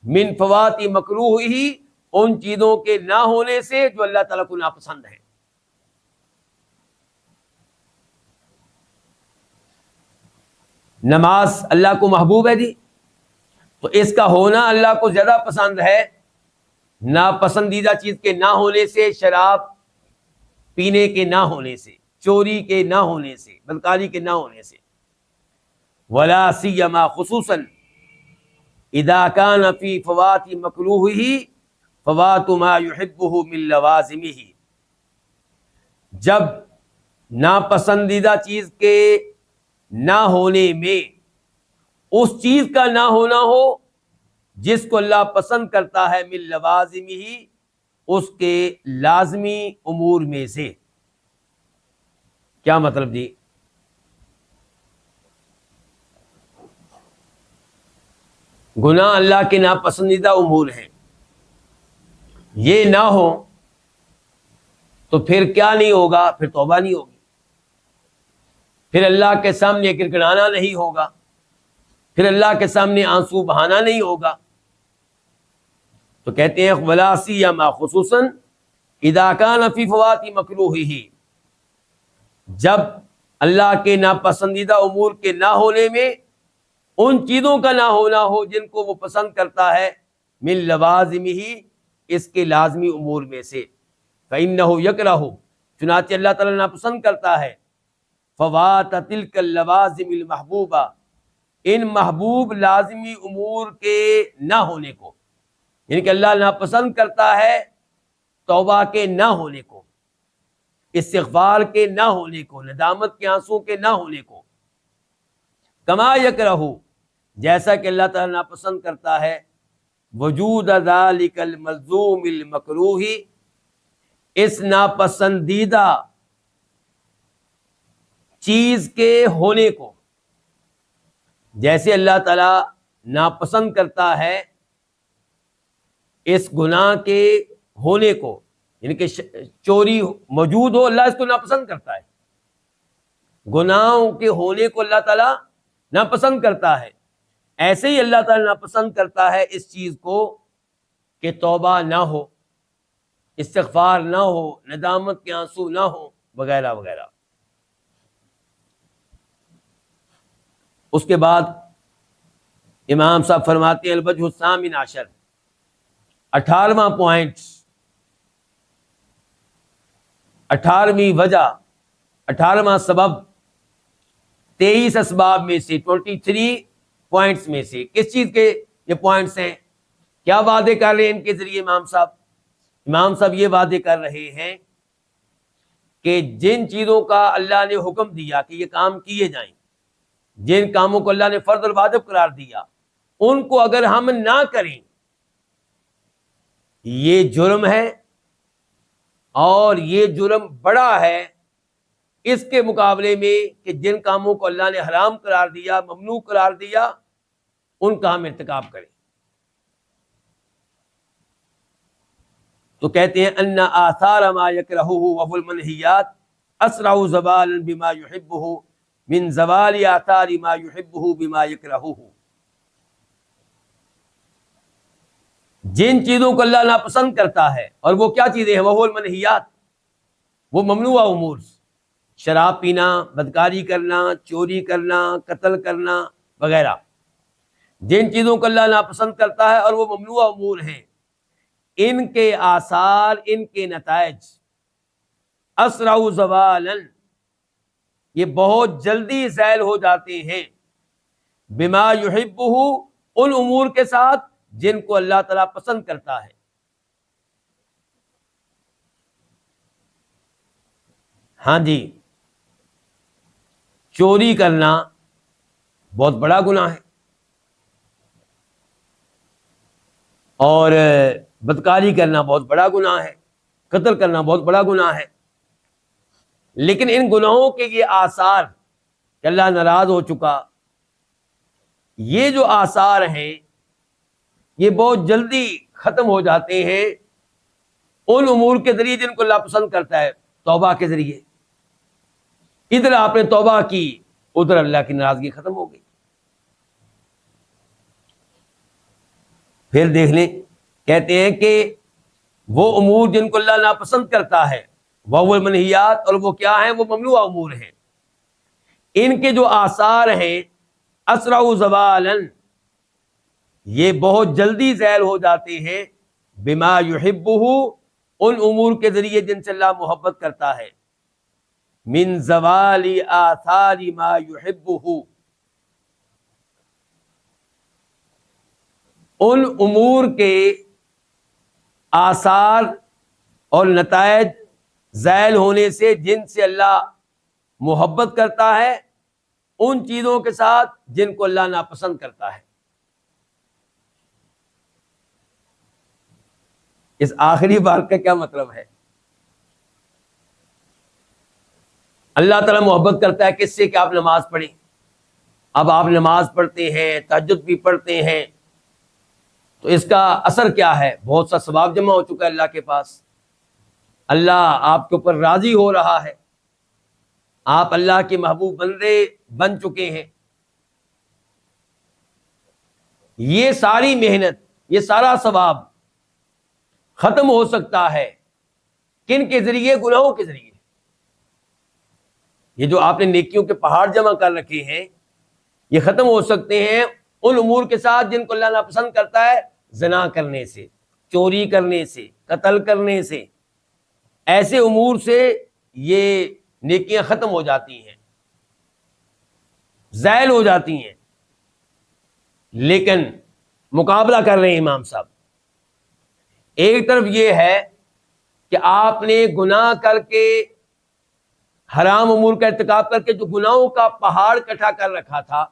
S2: من فوات مکروہ، ان چیزوں کے نہ ہونے سے جو اللہ تعالیٰ کو ناپسند ہے۔ نماز اللہ کو محبوب ہے جی، تو اس کا ہونا اللہ کو زیادہ پسند ہے ناپسندیدہ چیز کے نہ ہونے سے، شراب پینے کے نہ ہونے سے، چوری کے نہ ہونے سے، بدکاری کے نہ ہونے سے۔ ولا سیما، خصوصاً اذا كان في فوات مکروہہ فوات ما يحبہ من لوازمہ، جب ناپسندیدہ چیز کے نہ ہونے میں اس چیز کا نہ ہونا ہو جس کو اللہ پسند کرتا ہے، من لوازمہ، اس کے لازمی امور میں سے۔ کیا مطلب جی؟ گناہ اللہ کے ناپسندیدہ امور ہیں، یہ نہ ہو تو پھر کیا نہیں ہوگا؟ پھر توبہ نہیں ہوگی، پھر اللہ کے سامنے گڑگڑانا نہیں ہوگا، پھر اللہ کے سامنے آنسو بہانا نہیں ہوگا۔ تو کہتے ہیں ولا سیما، خصوصاً اذا كان فی فوات مکروہہ، جب اللہ کے ناپسندیدہ امور کے نہ ہونے میں ان چیزوں کا نہ ہونا ہو جن کو وہ پسند کرتا ہے، من لوازمہ، اس کے لازمی امور میں سے۔ فإنہ یکرہ، چنانچہ اللہ تعالیٰ ناپسند کرتا ہے، فوات تلک اللوازم المحبوبہ، ان محبوب لازمی امور کے نہ ہونے کو، یعنی کہ اللہ ناپسند کرتا ہے توبہ کے نہ ہونے کو، استغفار کے نہ ہونے کو، ندامت کے آنسو کے نہ ہونے کو۔ کما یکرہ، جیسا کہ اللہ تعالیٰ ناپسند کرتا ہے وجود ذالک الملزوم المکروہ، اس ناپسندیدہ چیز کے ہونے کو، جیسے اللہ تعالیٰ ناپسند کرتا ہے اس گناہ کے ہونے کو، یعنی کہ چوری موجود ہو، اللہ اس کو ناپسند کرتا ہے، گناہوں کے ہونے کو اللہ تعالیٰ ناپسند کرتا ہے، ایسے ہی اللہ تعالیٰ ناپسند کرتا ہے اس چیز کو کہ توبہ نہ ہو، استغفار نہ ہو، ندامت کے آنسو نہ ہو، وغیرہ وغیرہ۔ اس کے بعد امام صاحب فرماتے ہیں الوجہ الثامن عشر، 18واں پوائنٹ، 18ویں وجہ، 18واں سبب 23 اسباب میں سے، 23 پوائنٹس میں سے، کس چیز کے یہ پوائنٹس ہیں؟ کیا وعدے کر رہے ہیں ان کے ذریعے امام صاحب یہ وعدے کر رہے ہیں کہ جن چیزوں کا اللہ نے حکم دیا کہ یہ کام کیے جائیں، جن کاموں کو اللہ نے فرض اور واجب قرار دیا، ان کو اگر ہم نہ کریں یہ جرم ہے، اور یہ جرم بڑا ہے اس کے مقابلے میں کہ جن کاموں کو اللہ نے حرام قرار دیا، ممنوع قرار دیا، ان کا ہم ارتکاب کریں۔ تو کہتے ہیں ان آثار ما یکرہہ وفی المنہیات اسرع زوالا بما یحبہ من زوال آثار ما یحبہ بما یکرہہ، جن چیزوں کو اللہ ناپسند کرتا ہے، اور وہ کیا چیزیں ہیں؟ وہ المنہیات، وہ ممنوع امور، شراب پینا، بدکاری کرنا، چوری کرنا، قتل کرنا وغیرہ، جن چیزوں کو اللہ ناپسند کرتا ہے اور وہ ممنوع امور ہیں، ان کے آثار، ان کے نتائج اسرع زوالا، یہ بہت جلدی زائل ہو جاتے ہیں، بما یحبہ، ان امور کے ساتھ جن کو اللہ تعالیٰ پسند کرتا ہے، ہاں جی، چوری کرنا بہت بڑا گناہ ہے، اور بدکاری کرنا بہت بڑا گناہ ہے، قتل کرنا بہت بڑا گناہ ہے. لیکن ان گناہوں کے یہ آثار کہ اللہ ناراض ہو چکا، یہ جو آثار ہیں یہ بہت جلدی ختم ہو جاتے ہیں ان امور کے ذریعے جن کو اللہ پسند کرتا ہے، توبہ کے ذریعے. ادھر آپ نے توبہ کی، ادھر اللہ کی ناراضگی ختم ہو گئی. پھر دیکھ لیں، کہتے ہیں کہ وہ امور جن کو اللہ ناپسند کرتا ہے، وہ المنہیات، اور وہ کیا ہیں؟ وہ ممنوع امور ہیں. ان کے جو آثار ہیں اسرع زوالا، یہ بہت جلدی زائل ہو جاتے ہیں، بما یحبہ، ان امور کے ذریعے جن سے اللہ محبت کرتا ہے. من زوال آثار ما یحبہ، ان امور کے آثار اور نتائج زائل ہونے سے جن سے اللہ محبت کرتا ہے، ان چیزوں کے ساتھ جن کو اللہ ناپسند کرتا ہے. اس آخری بات کا کیا مطلب ہے؟ اللہ تعالیٰ محبت کرتا ہے کس سے؟ کہ آپ نماز پڑھیں. اب آپ نماز پڑھتے ہیں، تہجد بھی پڑھتے ہیں، تو اس کا اثر کیا ہے؟ بہت سا ثواب جمع ہو چکا ہے اللہ کے پاس، اللہ آپ کے اوپر راضی ہو رہا ہے، آپ اللہ کے محبوب بندے بن چکے ہیں. یہ ساری محنت، یہ سارا ثواب ختم ہو سکتا ہے کن کے ذریعے؟ گناہوں کے ذریعے. یہ جو آپ نے نیکیوں کے پہاڑ جمع کر رکھے ہیں، یہ ختم ہو سکتے ہیں ان امور کے ساتھ جن کو اللہ ناپسند کرتا ہے، زنا کرنے سے، چوری کرنے سے، قتل کرنے سے. ایسے امور سے یہ نیکیاں ختم ہو جاتی ہیں، زائل ہو جاتی ہیں. لیکن مقابلہ کر رہے ہیں امام صاحب. ایک طرف یہ ہے کہ آپ نے گناہ کر کے، حرام امور کا ارتکاب کر کے جو گناہوں کا پہاڑ کٹھا کر رکھا تھا،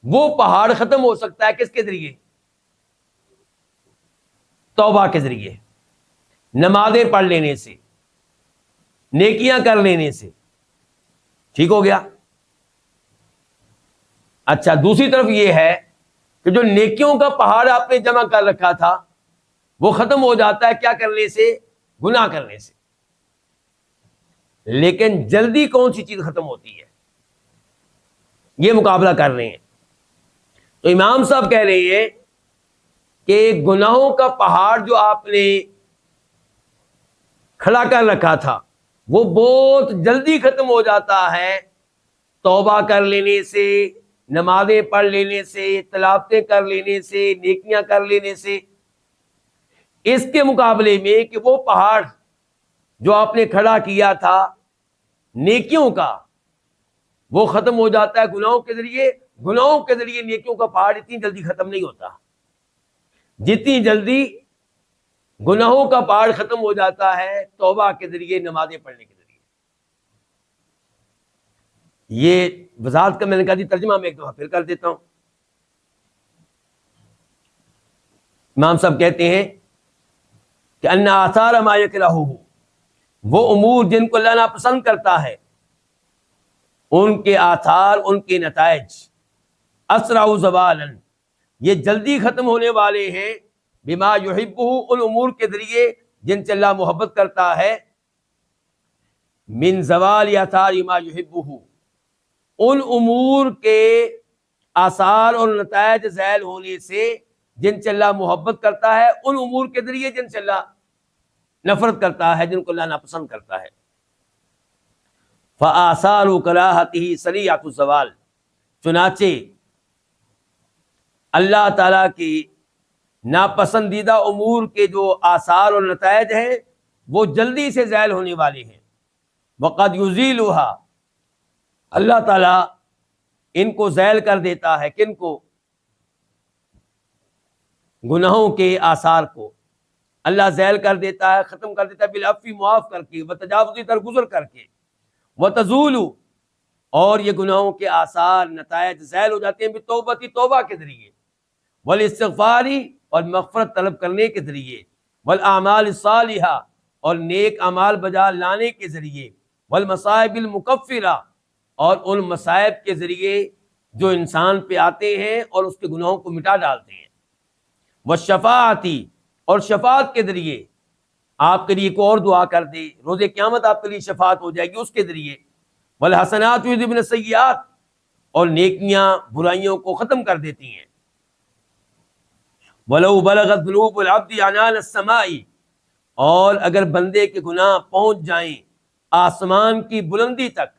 S2: وہ پہاڑ ختم ہو سکتا ہے کس کے ذریعے؟ توبہ کے ذریعے، نمازیں پڑھ لینے سے، نیکیاں کر لینے سے. ٹھیک ہو گیا؟ اچھا، دوسری طرف یہ ہے کہ جو نیکیوں کا پہاڑ آپ نے جمع کر رکھا تھا وہ ختم ہو جاتا ہے کیا کرنے سے؟ گناہ کرنے سے. لیکن جلدی کون سی چیز ختم ہوتی ہے؟ یہ مقابلہ کر رہے ہیں. تو امام صاحب کہہ رہے ہیں کہ گناہوں کا پہاڑ جو آپ نے کھڑا کر رکھا تھا وہ بہت جلدی ختم ہو جاتا ہے توبہ کر لینے سے، نمازیں پڑھ لینے سے، تلاوتیں کر لینے سے، نیکیاں کر لینے سے. اس کے مقابلے میں کہ وہ پہاڑ جو آپ نے کھڑا کیا تھا نیکیوں کا، وہ ختم ہو جاتا ہے گناہوں کے ذریعے. گناہوں کے ذریعے نیکیوں کا پہاڑ اتنی جلدی ختم نہیں ہوتا جتنی جلدی گناہوں کا پہاڑ ختم ہو جاتا ہے توبہ کے ذریعے، نمازیں پڑھنے کے ذریعے. یہ وضاحت کا میں نے کہا جی ترجمہ میں ایک دفعہ پھر کر دیتا ہوں. امام صاحب کہتے ہیں کہ ان آثار ما یکرہہ، وہ امور جن کو اللہ ناپسند کرتا ہے، ان کے آثار، ان کے نتائج اسرع زوالا، یہ جلدی ختم ہونے والے ہیں، بما یحبہ، ان امور کے ذریعے جن سے اللہ محبت کرتا ہے، من زوال آثار ما یحبہ، ان امور کے آثار اور نتائج زائل ہونے سے جن سے اللہ محبت کرتا ہے، ان امور کے ذریعے جن سے اللہ نفرت کرتا ہے، جن کو اللہ ناپسند کرتا ہے. فآثار کراہتہ سریعۃ الزوال، چنانچہ اللہ تعالیٰ کی ناپسندیدہ امور کے جو آثار اور نتائج ہیں وہ جلدی سے زائل ہونے والے ہیں. وقد یزیلھا، اللہ تعالیٰ ان کو زائل کر دیتا ہے. کن کو؟ گناہوں کے آثار کو. اللہ ذیل کر دیتا ہے، ختم کر دیتا ہے بالعفو، معاف کر کے، وتجاوزی درگزر کر کے، وتزول، اور یہ گناہوں کے آثار نتائج ذیل ہو جاتے ہیں بتوبتی، توبہ کے ذریعے، والاستغفاری، اور مغفرت طلب کرنے کے ذریعے، والاعمال الصالحہ، اور نیک اعمال بجا لانے کے ذریعے، والمصائب المکفرہ، اور ان مصائب کے ذریعے جو انسان پہ آتے ہیں اور اس کے گناہوں کو مٹا ڈالتے ہیں، والشفاعتی، اور شفاعت کے ذریعے آپ کے لیے ایک اور دعا کر دے، روز قیامت آپ کے لیے شفاعت ہو جائے گی اس کے ذریعے، والحسنات یذهبن السیئات، اور نیکیاں برائیوں کو ختم کر دیتی ہیں، وَلَوْ بَلَغَتْ ذُنُوبُ الْعَبْدِ عَنَانَ السَّمَاءِ، اور اگر بندے کے گناہ پہنچ جائیں آسمان کی بلندی تک،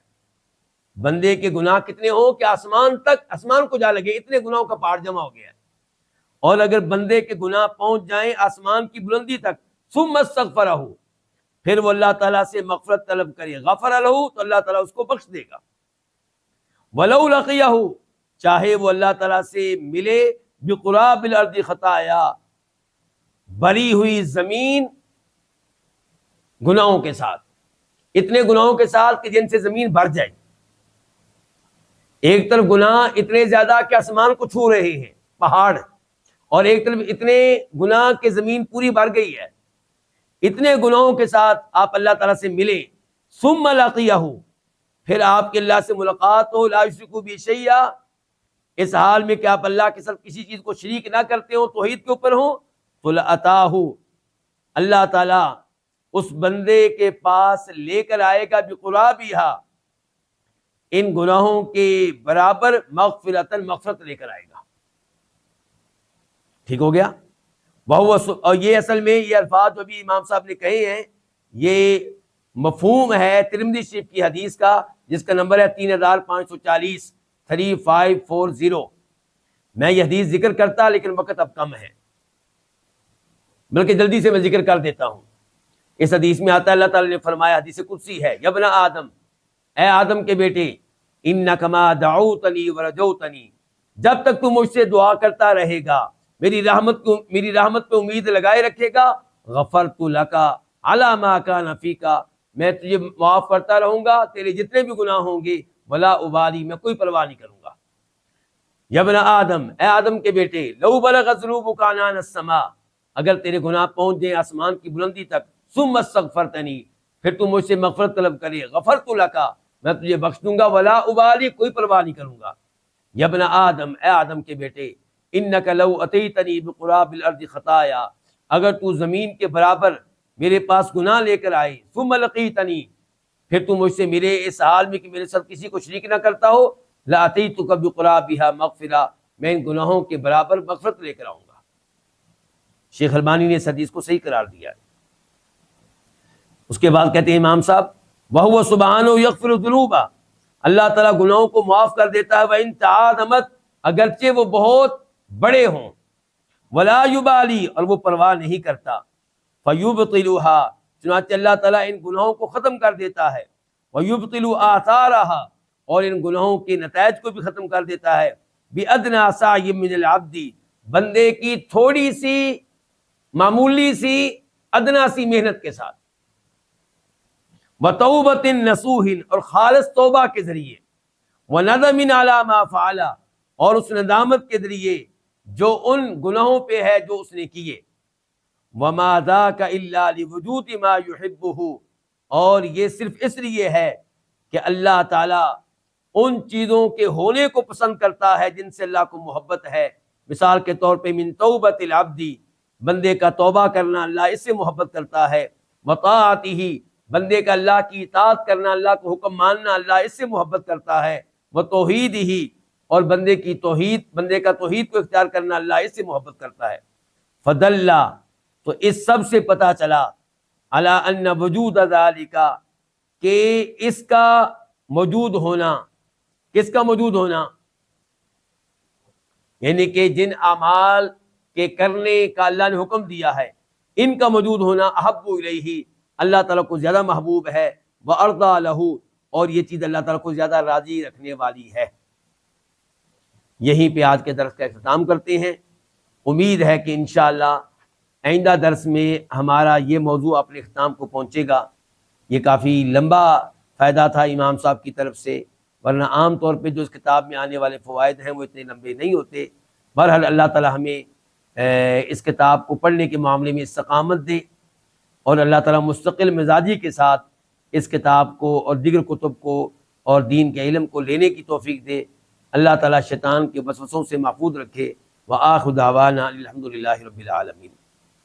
S2: بندے کے گناہ کتنے ہوں کہ آسمان تک، آسمان کو جا لگے، اتنے گناہوں کا پہاڑ جمع ہو گیا ہے، اور اگر بندے کے گناہ پہنچ جائیں آسمان کی بلندی تک، ثم استغفرہ، پھر وہ اللہ تعالیٰ سے مغفرت طلب کرے، غفر لہ، تو اللہ تعالیٰ اس کو بخش دے گا، ولو لقیہ، چاہے وہ اللہ تعالیٰ سے ملے بقراب الارض خطایا، بری ہوئی زمین گناہوں کے ساتھ، اتنے گناہوں کے ساتھ کہ جن سے زمین بھر جائے، ایک طرف گناہ اتنے زیادہ کہ آسمان کو چھو رہے ہیں پہاڑ، اور ایک طرف اتنے گناہ کہ زمین پوری بھر گئی ہے، اتنے گناہوں کے ساتھ آپ اللہ تعالیٰ سے ملیں، ثم لقیہ، پھر آپ کے اللہ سے ملاقات ہو، لا یشرک بہ شیئا، اس حال میں کہ آپ اللہ کے ساتھ کسی چیز کو شریک نہ کرتے ہوں، توحید کے اوپر ہوں، تو لاتاہ، اللہ تعالیٰ اس بندے کے پاس لے کر آئے گا بقرابہا، ان گناہوں کے برابر، مغفرتاً، مغفرت لے کر آئے گا، ٹھیک ہو گیا۔ اور یہ اصل میں یہ الفاظ جو ابھی امام صاحب نے کہے ہیں، یہ مفہوم ہے ترمذی شریف کی حدیث کا، جس کا نمبر ہے 3540، 3540۔ میں یہ حدیث ذکر کرتا لیکن وقت اب کم ہے، بلکہ جلدی سے میں ذکر کر دیتا ہوں۔ اس حدیث میں آتا ہے، اللہ تعالیٰ نے فرمایا، حدیث قدسی ہے، یا ابن آدم، اے آدم کے بیٹے، انک ما دعوتنی ورجوتنی، جب تک تو مجھ سے دعا کرتا رہے گا، میری رحمت پہ امید لگائے رکھے گا، غفرت لک علی ما کان فیک، میں تجھے معاف کرتا رہوں گا تیرے جتنے بھی گناہ ہوں گے، ولا ابالی، میں کوئی پرواہ نہیں کروں گا۔ یا ابن آدم، اے آدم کے بیٹے، لو بلغت ذنوبک عنان السماء، اگر تیرے گناہ پہنچ جائیں آسمان کی بلندی تک، ثم استغفرتنی، پھر تو مجھ سے مغفرت طلب کرے، غفرت لک، میں تجھے بخش دوں گا، ولا ابالی، کوئی پرواہ نہیں کروں گا۔ یا ابن آدم، اے آدم کے بیٹے، انک لو اتیتنی بقراب الارض خطایا، اگر تو زمین کے برابر میرے پاس گناہ لے کر آئے، ثم لقیتنی، پھر تو مجھ سے ملے اس حال میں کہ میرے ساتھ کسی کو شریک نہ کرتا ہو، لاتیتک بقرابہا مغفرہ، میں ان گناہوں کے برابر مغفرت لے کر آؤں گا۔ شیخ البانی نے اس حدیث کو صحیح قرار دیا ہے۔ اس کے بعد کہتے ہیں امام صاحب، وَهُوَ سُبْحَانَهُ يَغْفِرُ الذُّنُوبَ، اللہ تعالیٰ گناہوں کو معاف کر دیتا ہے، وَإِن تَعَاظَمَتْ، اگرچہ وہ بہت بڑے ہوں، وَلَا يُبَالِي، اور وہ پرواہ نہیں کرتا، فَيُبْطِلُهَا، چنانچہ اللہ تعالیٰ ان گناہوں کو ختم کر دیتا ہے، وَيُبْطِلُ آثَارَهَا، اور ان گناہوں کے نتائج کو بھی ختم کر دیتا ہے، بِأَدْنَىٰ سَعْيٍ مِّنَ الْعَبْدِ، بندے کی تھوڑی سی، معمولی سی، ادنا سی محنت کے ساتھ، وَتَوْبَةٍ نَصُوحٍ، اور خالص توبہ کے ذریعے، وَنَدَمٍ عَلَىٰ مَا فَعَلَ، اور اس ندامت کے ذریعے جو ان گناہوں پہ ہے جو اس نے کیے، وَمَا ذَاكَ إِلَّا لِوُجُودِ مَا يُحِبُّهُ، اور یہ صرف اس لیے ہے کہ اللہ تعالیٰ ان چیزوں کے ہونے کو پسند کرتا ہے جن سے اللہ کو محبت ہے۔ مثال کے طور پہ من توبۃ العبد، بندے کا توبہ کرنا، اللہ اس سے محبت کرتا ہے، وطاعتہ، بندے کا اللہ کی اطاعت کرنا، اللہ کو حکم ماننا، اللہ اس سے محبت کرتا ہے، وتوحیدہ، اور بندے کا توحید کو اختیار کرنا، اللہ اس سے محبت کرتا ہے۔ فدل، تو اس سب سے پتہ چلا، علی ان وجود ذالک، کہ اس کا موجود ہونا، کس کا موجود ہونا، یعنی کہ جن اعمال کے کرنے کا اللہ نے حکم دیا ہے، ان کا موجود ہونا، احب الیہ، اللہ تعالیٰ کو زیادہ محبوب ہے، وارضی لہ، اور یہ چیز اللہ تعالیٰ کو زیادہ راضی رکھنے والی ہے۔ یہیں پہ آج کے درس کا اختتام کرتے ہیں۔ امید ہے کہ انشاءاللہ آئندہ درس میں ہمارا یہ موضوع اپنے اختتام کو پہنچے گا۔ یہ کافی لمبا فائدہ تھا امام صاحب کی طرف سے، ورنہ عام طور پہ جو اس کتاب میں آنے والے فوائد ہیں وہ اتنے لمبے نہیں ہوتے۔ بہرحال اللہ تعالی ہمیں اس کتاب کو پڑھنے کے معاملے میں استقامت دے، اور اللہ تعالیٰ مستقل مزاجی کے ساتھ اس کتاب کو اور دیگر کتب کو اور دین کے علم کو لینے کی توفیق دے۔ اللہ تعالیٰ شیطان کے وسوسوں سے محفوظ رکھے۔ وآخر دعوانا الحمدللہ رب العالمین۔